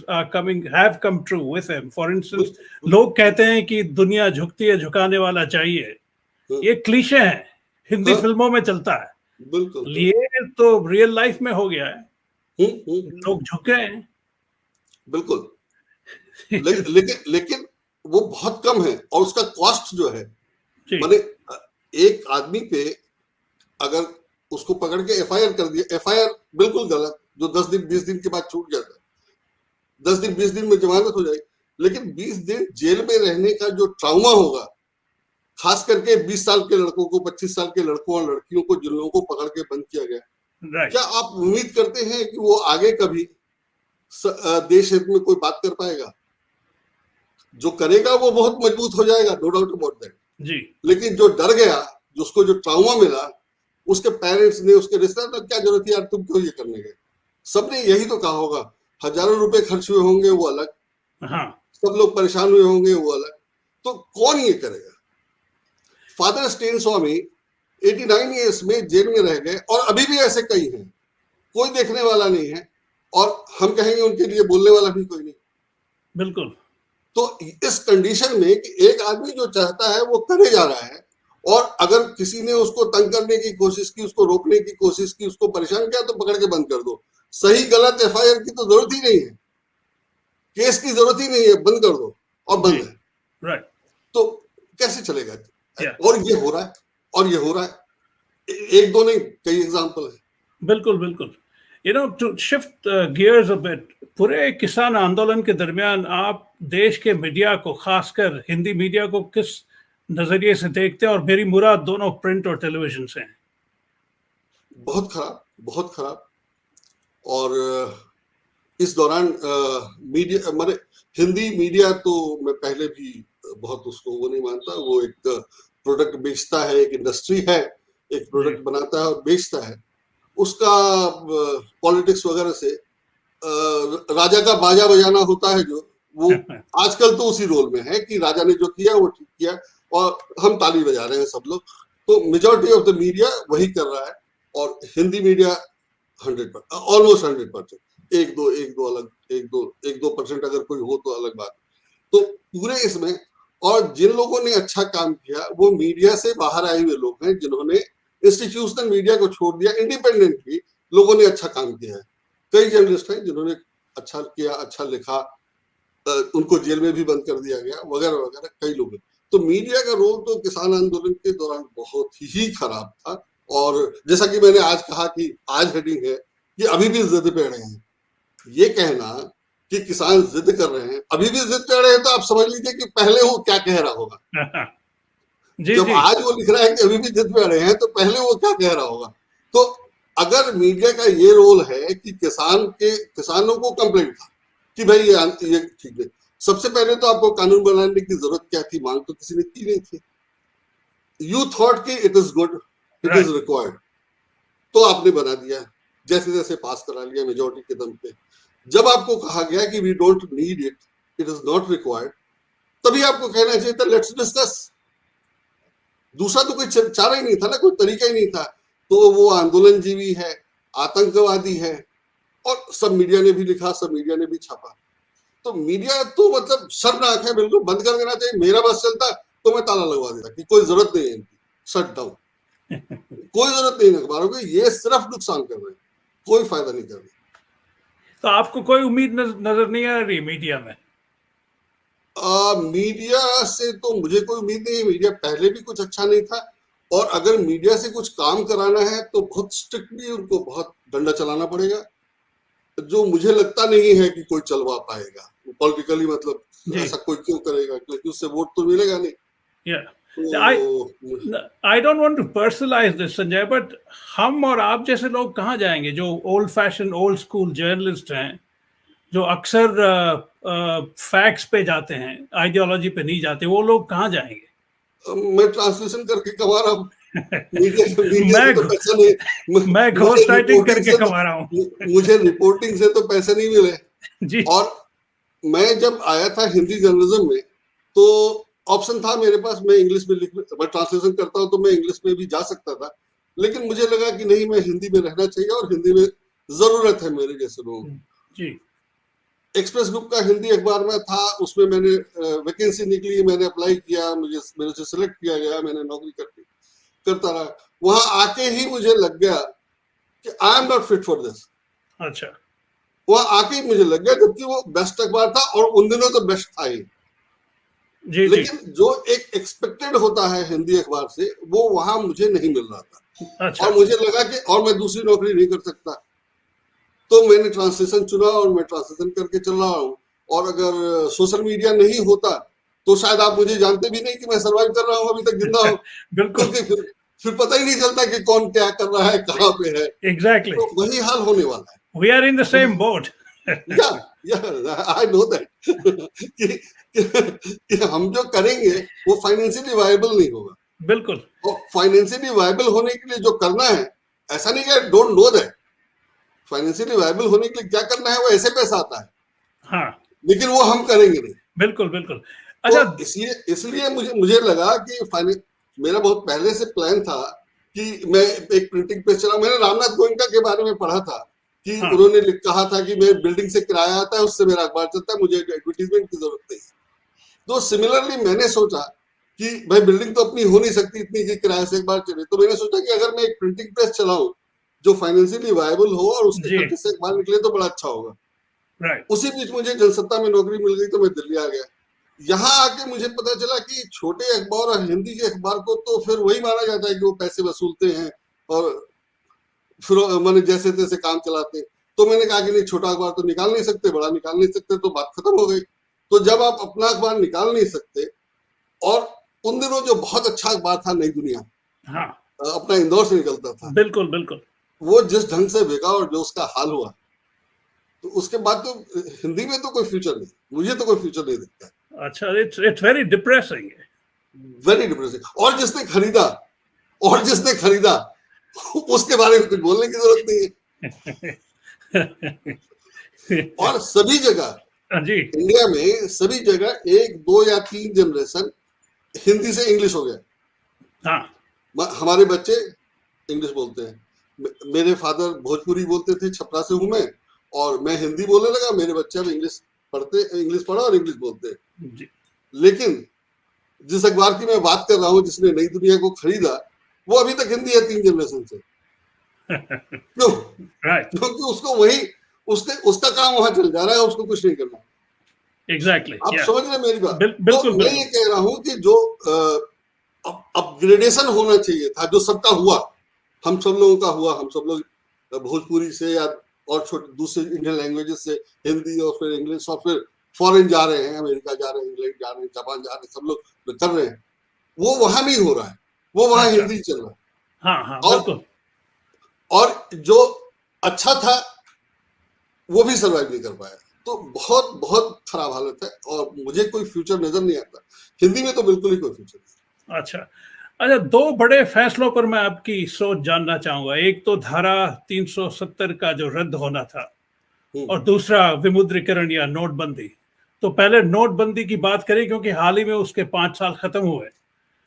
have come true with him. For instance, लोग कहते हैं कि दुनिया झुकती है, झुकाने वाला चाहिए। ये क्लीशे है, हिंदी फिल्मों में चलता है, बिल्कुल ये तो रियल लाइफ में हो गया है। लोग झुके हैं बिल्कुल। लेकिन वो बहुत कम है और उसका कॉस्ट जो है, माने एक आदमी पे अगर उसको पकड़ के एफआईआर कर दिया, एफआईआर बिल्कुल गलत, जो 10 दिन 20 दिन के बाद छूट जाता है, 10 दिन 20 दिन में जमानत हो जाएगी, लेकिन 20 दिन जेल में रहने का जो ट्राउमा होगा, खास करके 20 साल के लड़कों को, 25 साल के लड़कों और लड़कियों को, जिन लोगों को पकड़ के बंद किया गया, राइट। क्या आप उम्मीद करते हैं कि वो आगे कभी देश हित में कोई बात कर पाएगा? जो करेगा वो बहुत मजबूत हो जाएगा, नो डाउट अबाउट दैट। जी। लेकिन जो डर गया, जिसको जो ट्राउमा मिला, उसके पेरेंट्स ने, उसके रिश्तेदार ने, क्या जरूरत है यार, तुम क्यों ये करने गए? सबने यही तो कहा होगा। हजारों रुपए खर्च हुए होंगे वो अलग, हाँ। सब लोग परेशान हुए होंगे वो अलग, तो कौन ये करेगा? फादर स्टेन स्वामी 89 ईयर्स में जेल में रह गए और अभी भी ऐसे कई हैं, कोई देखने वाला नहीं है, और हम कहेंगे उनके लिए बोलने वाला भी कोई नहीं। बिल्कुल। तो इस कंडीशन में कि एक आदमी जो चाहता है वो करे जा रहा है, और अगर किसी ने उसको तंग करने की कोशिश की, उसको रोकने की कोशिश की, उसको परेशान किया, तो पकड़ के बंद कर दो। सही गलत एफआईआर की तो जरूरत ही नहीं है, केस की जरूरत ही नहीं है, बंद कर दो और बंद है। राइट। तो कैसे चलेगा? Yeah. और ये हो रहा है, और ये हो रहा है, एक दो नहीं, कई एग्जाम्पल है। बिल्कुल बिल्कुल। To shift gears a bit, पूरे किसान आंदोलन के दरमियान आप देश के मीडिया को, खासकर हिंदी मीडिया को, किस नजरिए से देखते हैं? और मेरी मुराद दोनों प्रिंट और टेलीविजन से है। बहुत खराब, बहुत खराब। और इस दौरान मीडिया, हमारे हिंदी मीडिया, तो मैं पहले भी बहुत उसको वो नहीं मानता। वो एक प्रोडक्ट बेचता है, एक इंडस्ट्री है, एक प्रोडक्ट बनाता है और बेचता है। उसका पॉलिटिक्स वगैरह से राजा का बाजा बजाना होता है, जो वो आजकल तो उसी रोल में है कि राजा ने जो किया वो ठीक किया और हम ताली बजा रहे हैं सब लोग। तो मेजॉरिटी ऑफ द मीडिया वही कर रहा है, और हिंदी मीडिया 100%, ऑलमोस्ट 100%। एक दो अलग, एक दो परसेंट अगर कोई हो तो अलग बात। तो पूरे इसमें, और जिन लोगों ने अच्छा काम किया वो मीडिया से बाहर आए हुए लोग हैं, जिन्होंने इंस्टीट्यूशनल मीडिया को छोड़ दिया, इंडिपेंडेंटली लोगों ने अच्छा काम किया है। कई जर्नलिस्ट हैं जिन्होंने अच्छा किया, अच्छा लिखा, उनको जेल में भी बंद कर दिया गया, वगैरह वगैरह, कई लोग हैं। तो मीडिया का रोल तो किसान आंदोलन के दौरान बहुत ही खराब था। और जैसा कि मैंने आज कहा कि आज हेडिंग है कि अभी भी जिद पे अड़े हैं। ये कहना कि किसान जिद कर रहे हैं, अभी भी जिद पे अड़े हैं, तो आप समझ लीजिए कि पहले वो क्या कह रहा होगा। जी जब जी। आज वो लिख रहा है कि अभी भी जिद पे अड़े हैं, तो पहले वो क्या कह रहा होगा। तो अगर मीडिया का ये रोल है कि किसानों को कंप्लेंट था कि भाई ये ठीक है, सबसे पहले तो आपको कानून बनाने की जरूरत क्या थी? मांग तो किसी ने की नहीं थी। यू थॉट कि it is good, it is required, तो आपने बना दिया, जैसे जैसे पास करा लिया मेजोरिटी के दम पे। जब आपको कहा गया कि we don't need it, it is not required, तभी आपको कहना चाहिए था लेट्स डिस्कस। दूसरा तो कोई चारा ही नहीं था ना, कोई तरीका ही नहीं था। तो वो आंदोलनजीवी है, आतंकवादी है, और सब मीडिया ने भी लिखा, सब मीडिया ने भी छापा। तो मीडिया तो मतलब शर्मनाक है, बिल्कुल बंद कर देना चाहिए। मेरा बस चलता तो मैं ताला लगवा देता कि कोई जरूरत नहीं है इनकी, शट डाउन। कोई जरूरत नहीं है अखबारों की, ये सिर्फ नुकसान कर रहे हैं, कोई फायदा नहीं कर रहे। तो आपको कोई उम्मीद नजर नहीं आ रही मीडिया में? मीडिया से तो मुझे कोई उम्मीद नहीं है। मीडिया पहले भी कुछ अच्छा नहीं था, और अगर मीडिया से कुछ काम कराना है तो बहुत स्ट्रिक्टली उनको बहुत डंडा चलाना पड़ेगा, जो मुझे लगता नहीं है कि कोई चलवा पाएगा पॉलिटिकली। मतलब ऐसा कोई क्यों करेगा, क्योंकि उससे वोट तो मिलेगा नहीं। I don't want to personalize this, Sanjay, but हम और आप जैसे लोग कहाँ जाएंगे, जो old fashion, old school journalist हैं, जो अक्सर फैक्ट्स पे जाते हैं, आइडियोलॉजी पे नहीं जाते, वो लोग कहाँ जाएंगे? मैं ट्रांसलेशन करके कमा रहा हूँ। मीडिया से तो पैसा नहीं, मैं घोस्ट राइटिंग करके कमा रहा हूँ। मुझे रिपोर्टिंग से तो पैसे नहीं मिले जी। और मैं जब आया था हिंदी जर्नलिज्म में, तो ऑप्शन था मेरे पास, मैं इंग्लिश में मैं ट्रांसलेशन करता हूँ तो मैं इंग्लिश में भी जा सकता था, लेकिन मुझे लगा कि नहीं, मैं हिंदी में रहना चाहिए और हिंदी में जरूरत है मेरे जैसे लोगों जी। एक्सप्रेस ग्रुप का हिंदी अखबार में था, उसमें मैंने वैकेंसी निकली, मैंने अप्लाई किया, मेरे से सिलेक्ट किया गया, मैंने नौकरी करता रहा। वहां आके ही मुझे लग गया कि I am not fit for this. अच्छा। वहां आके ही मुझे लग गया, जबकि वो बेस्ट अखबार था और उन दिनों तो बेस्ट था ही। जी, लेकिन जो एक एक्सपेक्टेड होता है हिंदी अखबार से, वो वहां मुझे नहीं मिल रहा था। अच्छा। और मुझे लगा कि और मैं दूसरी नौकरी नहीं कर सकता, तो मैंने ट्रांसलेशन चुना और मैं ट्रांसलेशन करके चल रहा हूँ। और अगर सोशल मीडिया नहीं होता तो शायद आप मुझे जानते भी नहीं कि मैं सर्वाइव कर रहा हूँ, अभी तक जिंदा हूँ। बिल्कुल। क्योंकि फिर पता ही नहीं चलता कि कौन क्या कर रहा है, कहाँ पे है। एग्जैक्टली, तो वही हाल होने वाला है। We are in the same boat. या आई नो दैट कि हम जो करेंगे वो फाइनेंशियली वायबल नहीं होगा। बिल्कुल। और फाइनेंशियली वायबल होने के लिए जो करना है, ऐसा नहीं कि don't know that, financially viable होने के लिए क्या करना है वो ऐसे पैसा आता है, हाँ, लेकिन वो हम करेंगे नहीं। बिल्कुल बिल्कुल। तो अच्छा, इसलिए इसलिए मुझे लगा कि मेरा बहुत पहले से प्लान था कि मैं एक प्रिंटिंग प्रेस चलाऊं। मैंने रामनाथ गोयनका के बारे में पढ़ा था कि हाँ, उन्होंने कहा था कि मैं बिल्डिंग से किराया आता है, उससे मेरा अखबार चलता है, मुझे एडवर्टीजमेंट की जरूरत नहीं। तो सिमिलरली मैंने सोचा कि भाई बिल्डिंग तो अपनी हो नहीं सकती इतनी कि किराए से एक बार चले, तो मैंने सोचा कि अगर मैं एक प्रिंटिंग प्रेस चलाऊं जो फाइनेंशियली वायबल हो और उसके जी, खर्चे से अखबार निकले तो बड़ा अच्छा होगा। राइट, उसी बीच मुझे जनसत्ता में नौकरी मिल गई तो मैं दिल्ली आ गया। यहाँ आके मुझे पता चला कि छोटे अखबार और हिंदी के अखबार को तो फिर वही माना जाता है कि वो पैसे वसूलते हैं और फिर मैंने जैसे तैसे काम चलाते हैं। तो मैंने कहा कि नहीं, छोटा अखबार तो निकाल नहीं सकते, बड़ा निकाल नहीं सकते, तो बात खत्म हो गई। तो जब आप अपना अखबार निकाल नहीं सकते, और उन दिनों जो बहुत अच्छा अखबार था नई दुनिया, हाँ, अपना इंदौर से निकलता था, बिल्कुल बिल्कुल। वो जिस ढंग से बिका और जो उसका हाल हुआ, तो उसके बाद तो हिंदी में तो कोई फ्यूचर नहीं, मुझे तो कोई फ्यूचर नहीं दिखता। अच्छा, it's very depressing. Very depressing. और जिसने खरीदा उसके बारे में कुछ बोलने की जरूरत नहीं है। और सभी जगह जी, इंडिया में सभी जगह 1 2 या 3 जनरेशन हिंदी से इंग्लिश हो गया। हाँ, हमारे बच्चे इंग्लिश बोलते हैं, मेरे फादर भोजपुरी बोलते थे, छपरा से हूं मैं, और मैं हिंदी बोलने लगा, मेरे बच्चे अब इंग्लिश पढ़ा और इंग्लिश बोलते हैं। जी, लेकिन जिस अखबार की मैं बात कर रहा हूँ जिसने नई दुनिया को खरीदा, वो अभी तक हिंदी है 3 जनरेशन से। क्यों? राइट, क्योंकि उसको वही उसका काम वहां चल जा रहा है, उसको कुछ नहीं करना। एग्जैक्टली, आप या समझ रहे हैं मेरी बात? तो बिल्कुल मैं ये बिल्कुल। कह रहा हूं कि जो अपग्रेडेशन होना चाहिए था, जो सबका हुआ, हम सब लोगों का हुआ, हम सब लोग भोजपुरी से या और छोटे दूसरे इंडियन लैंग्वेजेस से हिंदी और फिर इंग्लिश और फिर फॉरेन जा रहे हैं, अमेरिका जा रहे हैं, इंग्लैंड जा रहे हैं, जापान जा रहे हैं, सब लोग कर रहे हैं। वो वहां नहीं हो रहा है, वो वहां अच्छा, हिंदी चल रहा है। हाँ हाँ, और बिल्कुल। जो अच्छा था वो भी सर्वाइव नहीं कर पाया। तो बहुत बहुत खराब हालत है और मुझे कोई फ्यूचर नजर नहीं आता। हिंदी में तो बिल्कुल ही कोई फ्यूचर नहीं। अच्छा, अच्छा, दो बड़े फैसलों पर मैं आपकी सोच जानना चाहूंगा। एक तो धारा 370 का जो रद्द होना था, और दूसरा विमुद्रीकरण या नोटबंदी। तो पहले नोटबंदी की बात करें, क्योंकि हाल ही में उसके 5 साल खत्म हुए।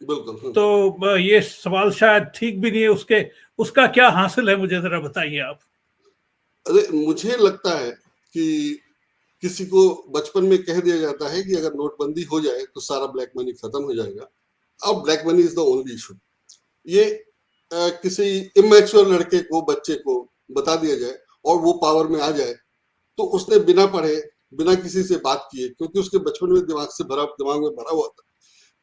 बिल्कुल। तो ये सवाल शायद ठीक भी नहीं है। उसका क्या हासिल है, मुझे जरा बताइए आप। अरे मुझे लगता है कि किसी को बचपन में कह दिया जाता है कि अगर नोटबंदी हो जाए तो सारा ब्लैक मनी खत्म हो जाएगा, और black money is the only issue. ये किसी इमेच्योर लड़के को, बच्चे को बता दिया जाए और वो पावर में आ जाए, तो उसने बिना पढ़े, बिना किसी से बात किए, क्योंकि उसके बचपन में दिमाग में भरा हुआ था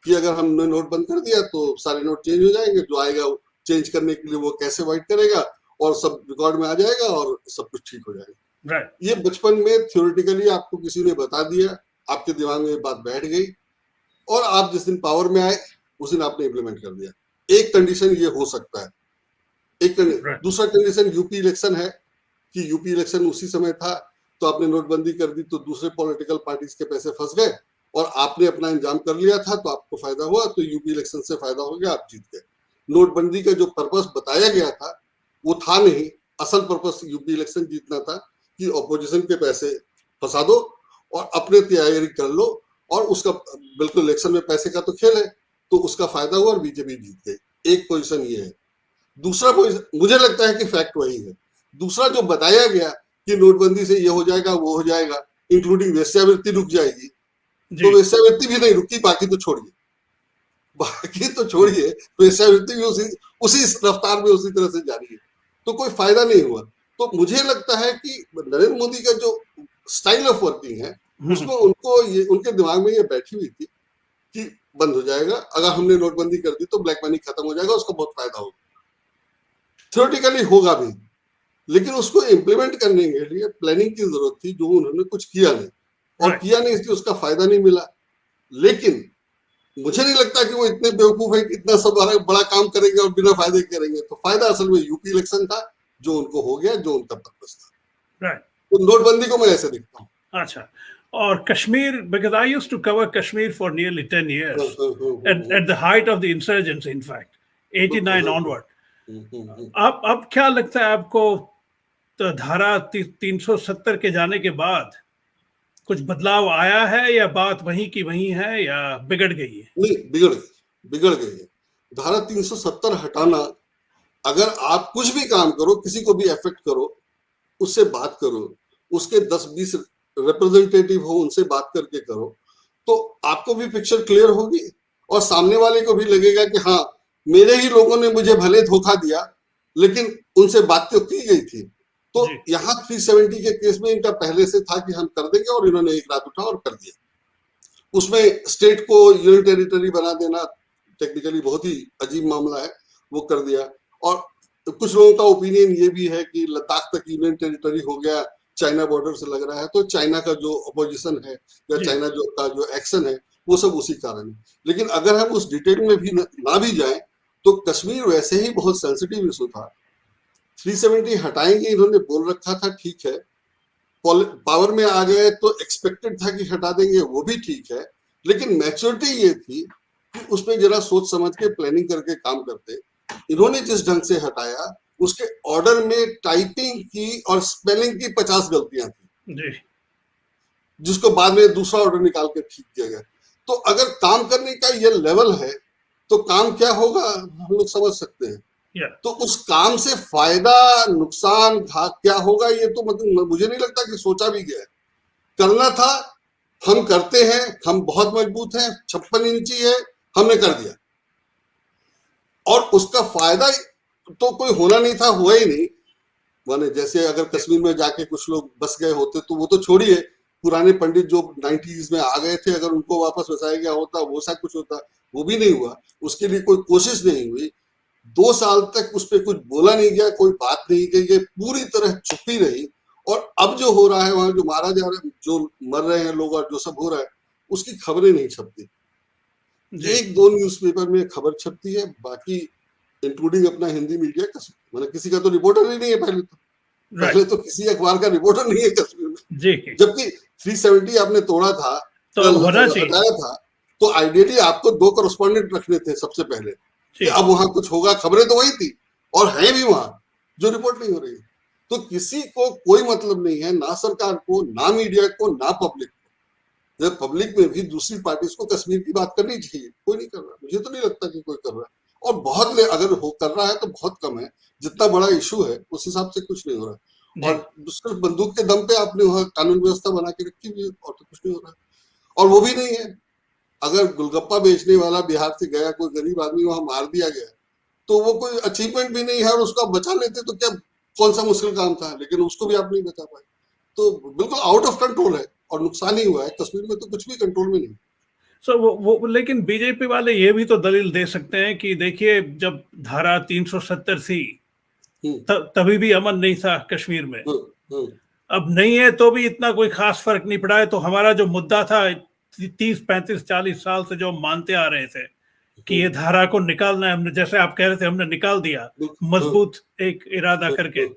कि अगर हमने नोट बंद कर दिया तो सारे नोट चेंज हो जाएंगे, जो आएगा वो चेंज करने के लिए वो कैसे वाइट करेगा और सब रिकॉर्ड में आ जाएगा और सब कुछ ठीक हो जाएगा। राइट, ये बचपन में थ्योरेटिकली आपको किसी ने बता दिया, आपके दिमाग में ये बात बैठ गई, और आप जिस दिन पावर में आए उस दिन आपने इम्प्लीमेंट कर दिया। एक कंडीशन ये हो सकता है। राइट, दूसरा कंडीशन यूपी इलेक्शन है कि यूपी इलेक्शन उसी समय था, तो आपने नोटबंदी कर दी तो दूसरे पॉलिटिकल पार्टीज के पैसे फंस गए और आपने अपना इंतजाम कर लिया था, तो आपको फायदा हुआ, तो यूपी इलेक्शन से फायदा हो गया, आप जीत गए। नोटबंदी का जो पर्पस बताया गया था वो था नहीं। असल पर्पस यूपी इलेक्शन जीतना था कि ऑपोजिशन के पैसे फंसा दो और अपने तैयारी कर लो, और उसका बिल्कुल इलेक्शन में पैसे का तो खेल है, तो उसका फायदा हुआ और बीजेपी जीत गई। एक पोजीशन ये है। दूसरा पोजीशन मुझे लगता है कि फैक्ट वही है। दूसरा जो बताया गया कि नोटबंदी से ये हो जाएगा वो हो जाएगा, इंक्लूडिंग वेश्यावृत्ति रुक जाएगी, जी, तो वेश्यावृत्ति भी नहीं रुकी, बाकी तो छोड़िए, वेश्यावृत्ति भी उसी रफ्तार में उसी तरह से जारी है, तो कोई फायदा नहीं हुआ। तो मुझे लगता है कि नरेंद्र मोदी का जो स्टाइल ऑफ वर्किंग है, उसमें उनके दिमाग में ये बैठी हुई थी कि बंद हो जाएगा, अगर हमने नोटबंदी कर दी तो ब्लैक मनी खत्म हो जाएगा, उसका बहुत फायदा होगा। थ्योरेटिकली होगा भी, लेकिन उसको इम्प्लीमेंट करने के लिए प्लानिंग की जरूरत थी, जो उन्होंने कुछ किया नहीं, और राइट, किया नहीं इसलिए उसका फायदा नहीं मिला। लेकिन मुझे नहीं लगता कि वो इतने बेवकूफ है कि इतना सब बड़ा काम करेंगे और बिना फायदे करेंगे। तो फायदा असल में यूपी इलेक्शन था, जो उनको हो गया, जो उनका पर्पस था। राइट। तो नोटबंदी को मैं ऐसे देखता हूँ। अच्छा, और Kashmir, because I used to cover Kashmir for nearly 10 years at the height of the insurgency, in fact, 89 onward. अब क्या लगता है आपको, तो धारा 370 के जाने के बाद कुछ बदलाव आया है, या बात वहीं की वहीं है, या बिगड़ गई है? नहीं, बिगड़ गई है। धारा 370 हटाना, अगर आप कुछ भी काम करो, किसी को भी अफेक्ट करो, उससे बात करो, उसके 10-20 रिप्रेजेंटेटिव हो, उनसे बात करके करो, तो आपको भी पिक्चर क्लियर होगी और सामने वाले को भी लगेगा कि हाँ, मेरे ही लोगों ने मुझे भले धोखा दिया, लेकिन उनसे बात तो की गई थी। तो यहाँ 370 के केस में इनका पहले से था कि हम कर देंगे, और इन्होंने एक रात उठा और कर दिया। उसमें स्टेट को यूनियन टेरिटरी बना देना टेक्निकली बहुत ही अजीब मामला है, वो कर दिया। और कुछ लोगों का ओपिनियन ये भी है कि लद्दाख तक यूनियन टेरिटरी हो गया, चाइना बॉर्डर से लग रहा है, तो चाइना का जो अपोजिशन है या चाइना जो एक्शन है, वो सब उसी कारण है। लेकिन अगर हम उस डिटेल में भी ना भी जाएं, तो कश्मीर वैसे ही बहुत सेंसिटिव इशू था। 370 हटाएंगे इन्होंने बोल रखा था, ठीक है, पावर में आ गए तो एक्सपेक्टेड था कि हटा देंगे, वो भी ठीक है, लेकिन मैच्योरिटी ये थी कि उसमें जरा सोच समझ के प्लानिंग करके काम करते। इन्होंने जिस ढंग से हटाया, उसके ऑर्डर में टाइपिंग की और स्पेलिंग की 50 गलतियां थी, जिसको बाद में दूसरा ऑर्डर निकाल के ठीक किया गया। तो अगर काम करने का ये लेवल है, तो काम क्या होगा हम लोग समझ सकते हैं। तो उस काम से फायदा नुकसान क्या होगा, ये तो मतलब मुझे नहीं लगता कि सोचा भी गया है। करना था, हम करते हैं, हम बहुत मजबूत हैं, 56 इंची है, हमने कर दिया, और उसका फायदा तो कोई होना नहीं था, हुआ ही नहीं। माने जैसे अगर कश्मीर में जाके कुछ लोग बस गए होते, तो वो तो छोड़िए, पुराने पंडित जो 90s में आ गए थे, अगर उनको वापस बसाया गया होता, वो सा कुछ होता, वो भी नहीं हुआ। उसके लिए कोई कोशिश नहीं हुई। 2 साल तक उस पर कुछ बोला नहीं गया, कोई बात नहीं गई, ये पूरी तरह चुप्पी रही। और अब जो हो रहा है, वहां जो मारा जा रहा है, जो मर रहे हैं लोग और जो सब हो रहा है, उसकी खबरें नहीं छपती। 1-2 न्यूज़पेपर में खबर छपती है, बाकी इंक्लूडिंग अपना हिंदी मीडिया, मतलब किसी का तो रिपोर्टर ही नहीं है। पहले तो किसी अखबार का रिपोर्टर नहीं है कश्मीर में। जबकि 370 आपने तोड़ा था, तो हटाया था, तो आइडियली आपको 2 कॉरेस्पॉन्डेंट रखने थे सबसे पहले, कि अब वहां कुछ होगा। खबरें तो वही थी और है भी वहां, जो रिपोर्ट नहीं हो रही। तो किसी को कोई मतलब नहीं है, ना सरकार को, ना मीडिया को, ना पब्लिक को। जब पब्लिक में भी दूसरी पार्टी को कश्मीर की बात करनी चाहिए, कोई नहीं कर रहा। मुझे तो नहीं लगता कि कोई कर रहा है, और बहुत अगर कर रहा है तो बहुत कम है। जितना बड़ा इशू है उस हिसाब से कुछ नहीं हो रहा। और सिर्फ बंदूक के दम पे आपने वहां कानून व्यवस्था बना के रखी हुई है, और तो कुछ नहीं हो रहा है। और वो भी नहीं है, अगर गोलगप्पा बेचने वाला बिहार से गया, कोई गरीब आदमी वहां मार दिया गया, तो वो कोई अचीवमेंट भी नहीं है, और उसको आप बचा लेते तो क्या, कौन सा मुश्किल काम था, लेकिन उसको भी आप नहीं बचा पाए। तो बिल्कुल आउट ऑफ कंट्रोल है, और नुकसान ही हुआ है। कश्मीर में तो कुछ भी कंट्रोल में नहीं। वो लेकिन बीजेपी वाले ये भी तो दलील दे सकते हैं कि देखिए, जब धारा 370 थी, तभी भी अमन नहीं था कश्मीर में। अब नहीं है तो भी इतना कोई खास फर्क नहीं पड़ा है। तो हमारा जो मुद्दा था 30, 35, 40 साल से जो मानते आ रहे थे कि ये धारा को निकालना है, हमने, जैसे आप कह रहे थे, हमने निकाल दिया मजबूत एक इरादा करके।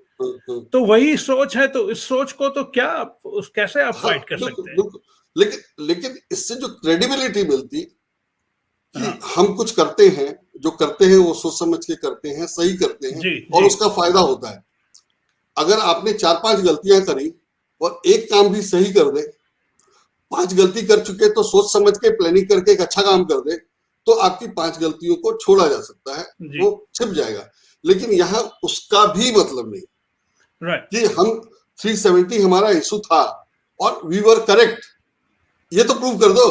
तो वही सोच है, तो इस सोच को तो कैसे आप फाइट कर सकते हैं? लेकिन इससे जो क्रेडिबिलिटी मिलती कि हम कुछ करते हैं, जो करते हैं वो सोच समझ के करते हैं, सही करते हैं, और उसका फायदा होता है। अगर आपने 4-5 गलतियां करी और एक काम भी सही कर दे, 5 गलती कर चुके तो सोच समझ के प्लानिंग करके एक अच्छा काम कर दे, तो आपकी 5 गलतियों को छोड़ा जा सकता है, वो छिप जाएगा। लेकिन यहाँ उसका भी मतलब नहीं कि हम 370 हमारा इशू था और वी वर करेक्ट, ये तो प्रूव कर दो।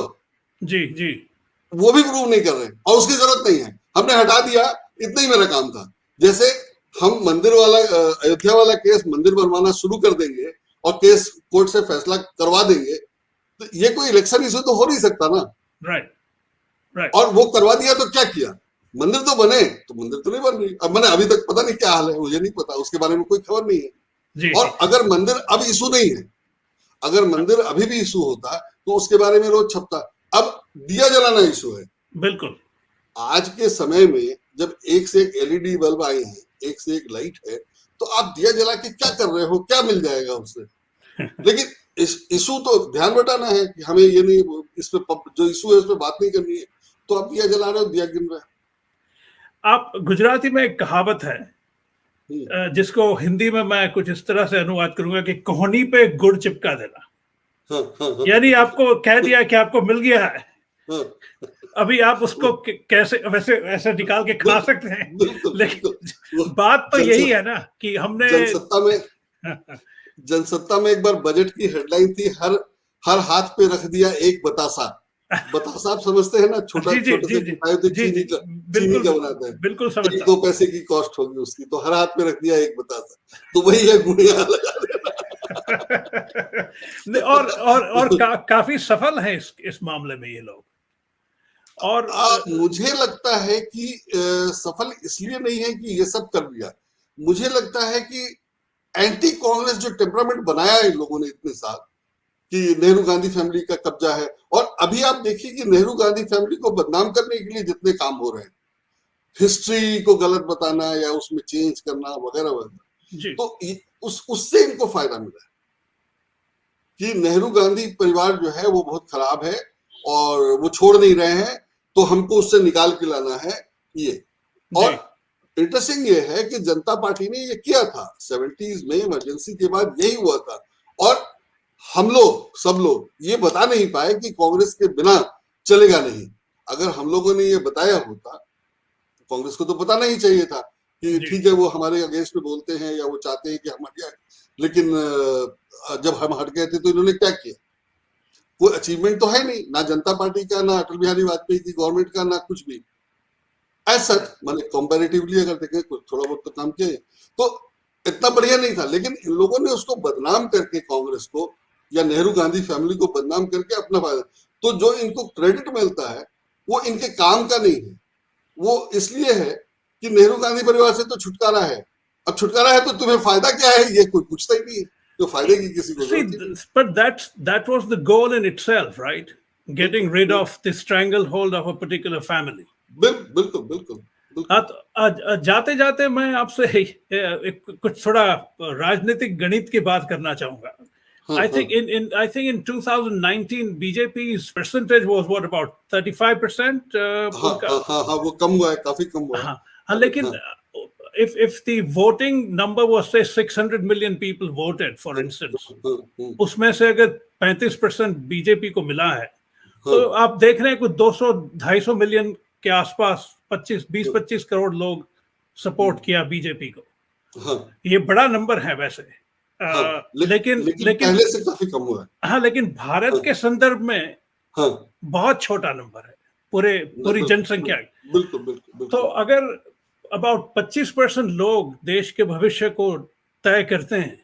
जी वो भी प्रूव नहीं कर रहे, और उसकी जरूरत नहीं है, हमने हटा दिया, इतना ही मेरा काम था। जैसे हम मंदिर वाला, अयोध्या वाला केस मंदिर बनवाना शुरू कर देंगे और केस कोर्ट से फैसला करवा देंगे, तो ये कोई इलेक्शन इशू तो हो नहीं सकता ना। राइट। और वो करवा दिया तो क्या किया, मंदिर तो बने, तो मंदिर तो नहीं बन रही। अब मैंने अभी तक पता नहीं क्या हाल है, मुझे नहीं पता, उसके बारे में कोई खबर नहीं है। और अगर मंदिर अब इशू नहीं है, अगर मंदिर अभी भी इशू होता तो उसके बारे में रोज छपता। अब दिया जलाना इशू है, बिल्कुल। आज के समय में जब एक से एक एलईडी बल्ब आए हैं, एक से एक लाइट है, तो आप दिया जला के क्या कर रहे हो, क्या मिल जाएगा उससे? लेकिन इस इशू तो ध्यान बटाना है कि हमें ये नहीं, इस पे जो इशू है उस पर बात नहीं करनी है, तो आप दिया जला रहे हो, दिया गिन रहे आप गुजराती में एक कहावत है हो। जिसको हिंदी में मैं कुछ इस तरह से अनुवाद करूंगा कि कोहनी पे गुड़ चिपका देना। हाँ, हाँ, हाँ, यानी आपको कह दिया कि आपको मिल गया है, हाँ, अभी आप उसको कैसे वैसे ऐसे निकाल के खा सकते हैं, बिल्कुल लेकिन बिल्कुल। बात तो यही है ना कि हमने जनसत्ता में एक बार बजट की हेडलाइन थी, हर हर हाथ पे रख दिया एक बतासा। बतासा आप समझते हैं ना, छोटा जी जी छोटे जी से जी कुटाए होते जी जी चीनी का बनाते हैं, बिल्कुल समझता 1-2 पैसे की कॉस्ट होगी उसकी, तो हर हाथ पे रख दिया एक बतासा, तो वही है गुड़िया लगा नहीं, और काफी सफल हैं इस मामले में ये लोग। और मुझे लगता है कि सफल इसलिए नहीं है कि ये सब कर दिया, मुझे लगता है कि एंटी कांग्रेस जो टेम्परामेंट बनाया है इन लोगों ने इतने साल, कि नेहरू गांधी फैमिली का कब्जा है, और अभी आप देखिए कि नेहरू गांधी फैमिली को बदनाम करने के लिए जितने काम हो रहे हैं, हिस्ट्री को गलत बताना या उसमें चेंज करना वगैरह वगैरह, तो उससे इनको फायदा मिला है कि नेहरू गांधी परिवार जो है वो बहुत खराब है और वो छोड़ नहीं रहे हैं, तो हमको उससे निकाल के लाना है ये। और इंटरेस्टिंग ये है कि जनता पार्टी ने ये किया था 70s में, इमरजेंसी के बाद यही हुआ था, और हम लोग सब लोग ये बता नहीं पाए कि कांग्रेस के बिना चलेगा नहीं। अगर हम लोगों ने ये बताया होता, कांग्रेस को तो बताना ही चाहिए था कि ठीक है वो हमारे अगेंस्ट में बोलते हैं या वो चाहते हैं कि हम हट जाए, लेकिन जब हम हट गए थे तो इन्होंने क्या किया? कोई अचीवमेंट तो है नहीं, ना जनता पार्टी का, ना अटल बिहारी वाजपेयी की गवर्नमेंट का, ना कुछ भी ऐसा। माने कंपैरेटिवली अगर देखें थोड़ा बहुत तो काम किया, तो इतना बढ़िया नहीं था, लेकिन इन लोगों ने उसको बदनाम करके कांग्रेस को या नेहरू गांधी फैमिली को बदनाम करके अपना फायदा, तो जो इनको क्रेडिट मिलता है वो इनके काम का नहीं है, वो इसलिए है कि नेहरू गांधी परिवार से तो छुटकारा है। अब छुटकारा है तो तुम्हें फायदा क्या है, ये कोई पूछता ही नहीं है, तो फायदे की किसी को जरूरत ही नहीं। But that was the goal in itself, right? Getting rid of the stranglehold of a particular family. बिल्कुल बिल्कुल। जाते जाते मैं आपसे कुछ थोड़ा राजनीतिक गणित की बात करना चाहूंगा। I think in 2019 BJP's percentage was what, about 35%? हाँ, वो कम हुआ है, काफी कम हुआ है। हाँ, लेकिन if the voting number was say 600 million people voted, for instance, उसमें से अगर 35% बीजेपी को मिला है, तो आप देख रहे हैं कुछ 200-250 मिलियन के आसपास 20-25 करोड़ लोग सपोर्ट किया बीजेपी को। ये बड़ा नंबर है वैसे, लेकिन पहले से काफी कम हुआ है। हाँ, लेकिन भारत के संदर्भ में बहुत छोटा नंबर है पूरी जनसंख्या। बिल्कुल। तो अगर अबाउट 25% लोग देश के भविष्य को तय करते हैं,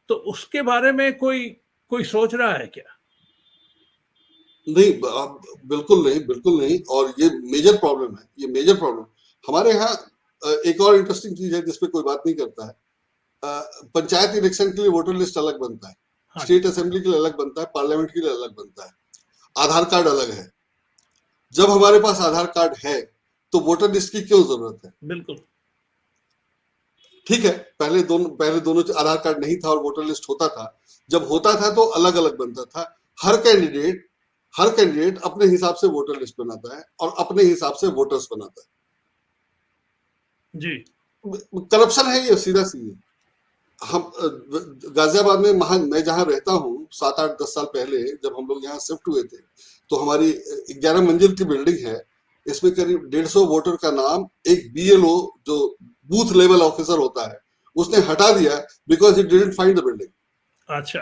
तो उसके बारे में कोई सोच रहा है क्या? नहीं, बिल्कुल नहीं। और ये मेजर प्रॉब्लम है, ये मेजर प्रॉब्लम हमारे यहाँ। एक और इंटरेस्टिंग चीज है जिसपे कोई बात नहीं करता है, पंचायत इलेक्शन के लिए वोटर लिस्ट अलग बनता है, स्टेट असेंबली के लिए अलग बनता है, पार्लियामेंट के लिए अलग बनता है, आधार कार्ड अलग है। जब हमारे पास आधार कार्ड है तो वोटर लिस्ट की क्यों जरूरत है? बिल्कुल ठीक है, पहले दोनों आधार कार्ड नहीं था और वोटर लिस्ट होता था। जब होता था तो अलग अलग बनता था। हर कैंडिडेट अपने हिसाब से वोटर लिस्ट बनाता है और अपने हिसाब से वोटर्स बनाता है। जी, करप्शन है ये, सीधा सीधी। हम गाजियाबाद में मैं जहां रहता हूँ, 7-8-10 साल पहले जब हम लोग यहाँ शिफ्ट हुए थे, तो हमारी 11 मंजिल की बिल्डिंग है, इसमें करीब 150 वोटर का नाम एक BLO जो बूथ लेवल ऑफिसर होता है उसने हटा दिया because he didn't find the building. अच्छा,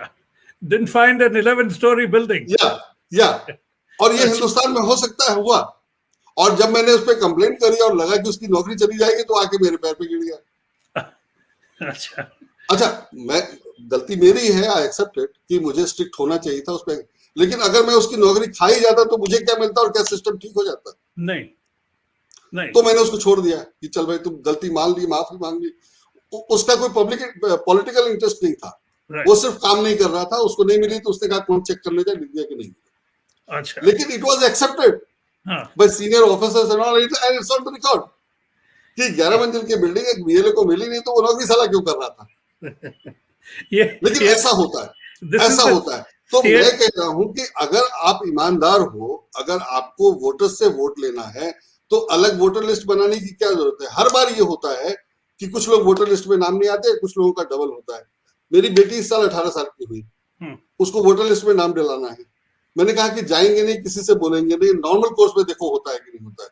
didn't find an 11 story building. या और ये हिंदुस्तान में हो सकता है, हुआ। और जब मैंने उस पर कंप्लेंट करी और लगा कि उसकी नौकरी चली जाएगी, तो आके मेरे पैर पे गिर गया। अच्छा, मैं गलती मेरी है, आई एक्सेप्ट इट कि मुझे स्ट्रिक्ट होना चाहिए था उस पर, लेकिन अगर मैं उसकी नौकरी खा ही जाता तो मुझे क्या मिलता और क्या सिस्टम ठीक हो जाता? नहीं। तो मैंने उसको छोड़ दिया कि चल भाई तुम गलती मान ली, माफी मांग ली। उसका कोई पॉलिटिकल इंटरेस्ट नहीं था, वो सिर्फ काम नहीं कर रहा था, उसको नहीं मिली तो उसने कहा कौन चेक कर ले जाए, लिख दिया कि नहीं। अच्छा, लेकिन इट वाज एक्सेप्टेड हाँ by senior officers and all, and it's on the record कि 11 मंजिल की बिल्डिंग एक बीएलओ को मिली नहीं तो वो नौकरी साला क्यों कर रहा था। लेकिन ये ऐसा होता है, दिस इज ऐसा द होता है। तो फेयर। मैं कह रहा हूं कि अगर आप ईमानदार हो, अगर आपको वोटर्स से वोट लेना है तो अलग वोटर लिस्ट बनाने की क्या जरूरत है। हर बार ये होता है कि कुछ लोग वोटर लिस्ट में नाम नहीं आते, कुछ लोगों का डबल होता है। मेरी बेटी इस साल 18 साल की हुई, उसको वोटर लिस्ट में नाम डलाना है। मैंने कहा कि जाएंगे नहीं, किसी से बोलेंगे नहीं, नॉर्मल कोर्स में देखो होता है कि नहीं होता है।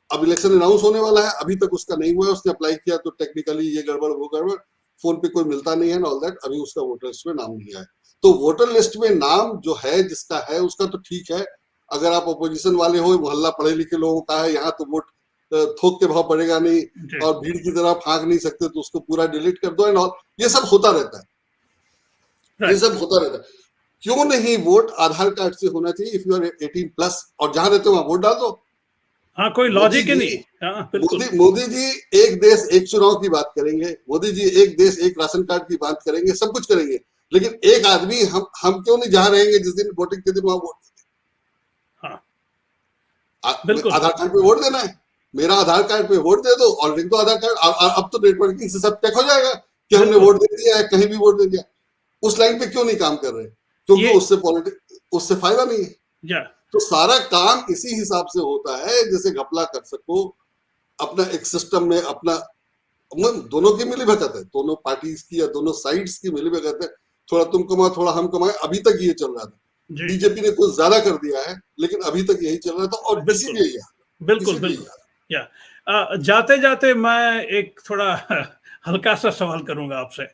अब इलेक्शन अनाउंस होने वाला है, अभी तक उसका नहीं हुआ है, उसने अप्लाई किया तो टेक्निकली ये गड़बड़ वो गड़बड़, फोन पे कोई मिलता नहीं है, ऑल दैट, अभी उसका वोटर लिस्ट में नाम नहीं आया। तो वोटर लिस्ट में नाम जो है जिसका है उसका तो ठीक है। अगर आप अपोजिशन वाले हो, मोहल्ला पढ़े लिखे लोगों का है, यहाँ तो वोट थोक के भाव पड़ेगा नहीं और भीड़ की तरह फांक नहीं सकते, तो उसको पूरा डिलीट कर दो एंड ऑल। ये सब होता रहता है, ये सब होता रहता है। क्यों नहीं वोट आधार कार्ड से होना चाहिए इफ यू आर 18+, और जहां रहते हो वहां वोट डाल दो। हाँ, कोई लॉजिक ही नहीं। हाँ, बिल्कुल। मोदी जी एक देश एक चुनाव की बात करेंगे, मोदी जी एक देश एक राशन कार्ड की बात करेंगे, सब कुछ करेंगे, लेकिन एक आदमी हम क्यों नहीं जहां रहेंगे जिस दिन वोटिंग के दिन वहां वोट। हाँ, बिल्कुल। आधार कार्ड पे वोट देना है, मेरा आधार कार्ड पे वोट दे दो, ऑलरेडी तो आधार कार्ड, अब तो नेटवर्किंग से सब चेक हो जाएगा कि हमने वोट दे दिया है, कहीं भी वोट दे दिया। उस लाइन पे क्यों नहीं काम कर रहे? क्योंकि उससे फायदा नहीं है। तो सारा काम इसी हिसाब से होता है जैसे घपला कर सको, अपना एक सिस्टम में अपना, दोनों की मिली भगत है, दोनों पार्टीज की या दोनों साइड्स की मिली भगत है। थोड़ा तुम कमाओ थोड़ा हम कमाए, अभी तक ये चल रहा था। बीजेपी ने कुछ ज्यादा कर दिया है लेकिन अभी तक यही चल रहा था, और इसीलिए बिल्कुल। या जाते जाते मैं एक थोड़ा हल्का सा सवाल करूंगा आपसे।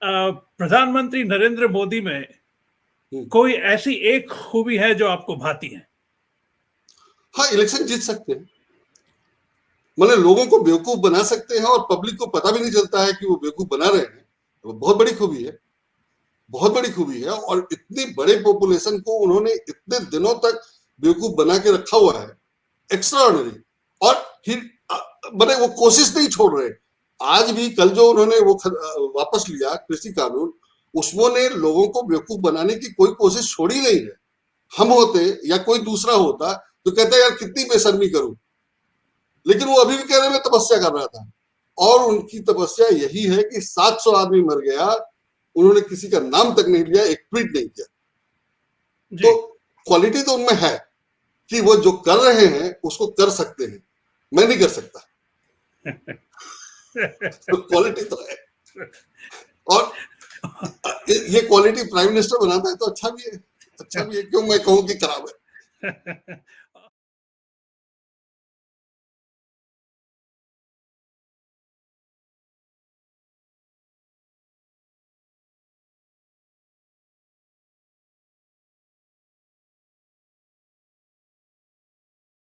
प्रधानमंत्री नरेंद्र मोदी में कोई ऐसी एक खूबी है जो आपको भाती है? हाँ, इलेक्शन जीत सकते हैं, मतलब लोगों को बेवकूफ बना सकते हैं और पब्लिक को पता भी नहीं चलता है कि वो बेवकूफ बना रहे हैं। वो बहुत बड़ी खूबी है, बहुत बड़ी खूबी है। और इतनी बड़े पॉपुलेशन को उन्होंने इतने दिनों तक बेवकूफ बना के रखा हुआ है, एक्स्ट्राऑर्डिनरी। और फिर मैंने वो कोशिश नहीं छोड़ रहे। आज भी कल जो उन्होंने वो वापस लिया कृषि कानून, उसमें लोगों को बेवकूफ बनाने की कोई कोशिश छोड़ी नहीं है। हम होते या कोई दूसरा होता तो कहता यार कितनी बेशर्मी करूं, लेकिन वो अभी भी कह रहे मैं तपस्या कर रहा था। और उनकी तपस्या यही है कि 700 आदमी मर गया, उन्होंने किसी का नाम तक नहीं लिया, एक ट्वीट नहीं किया। तो क्वालिटी तो उनमें है कि वो जो कर रहे हैं उसको कर सकते हैं, मैं नहीं कर सकता। तो क्वालिटी तो है, और ये क्वालिटी प्राइम मिनिस्टर बनाता है तो अच्छा भी है, अच्छा भी है। क्यों मैं कहूं कि खराब है।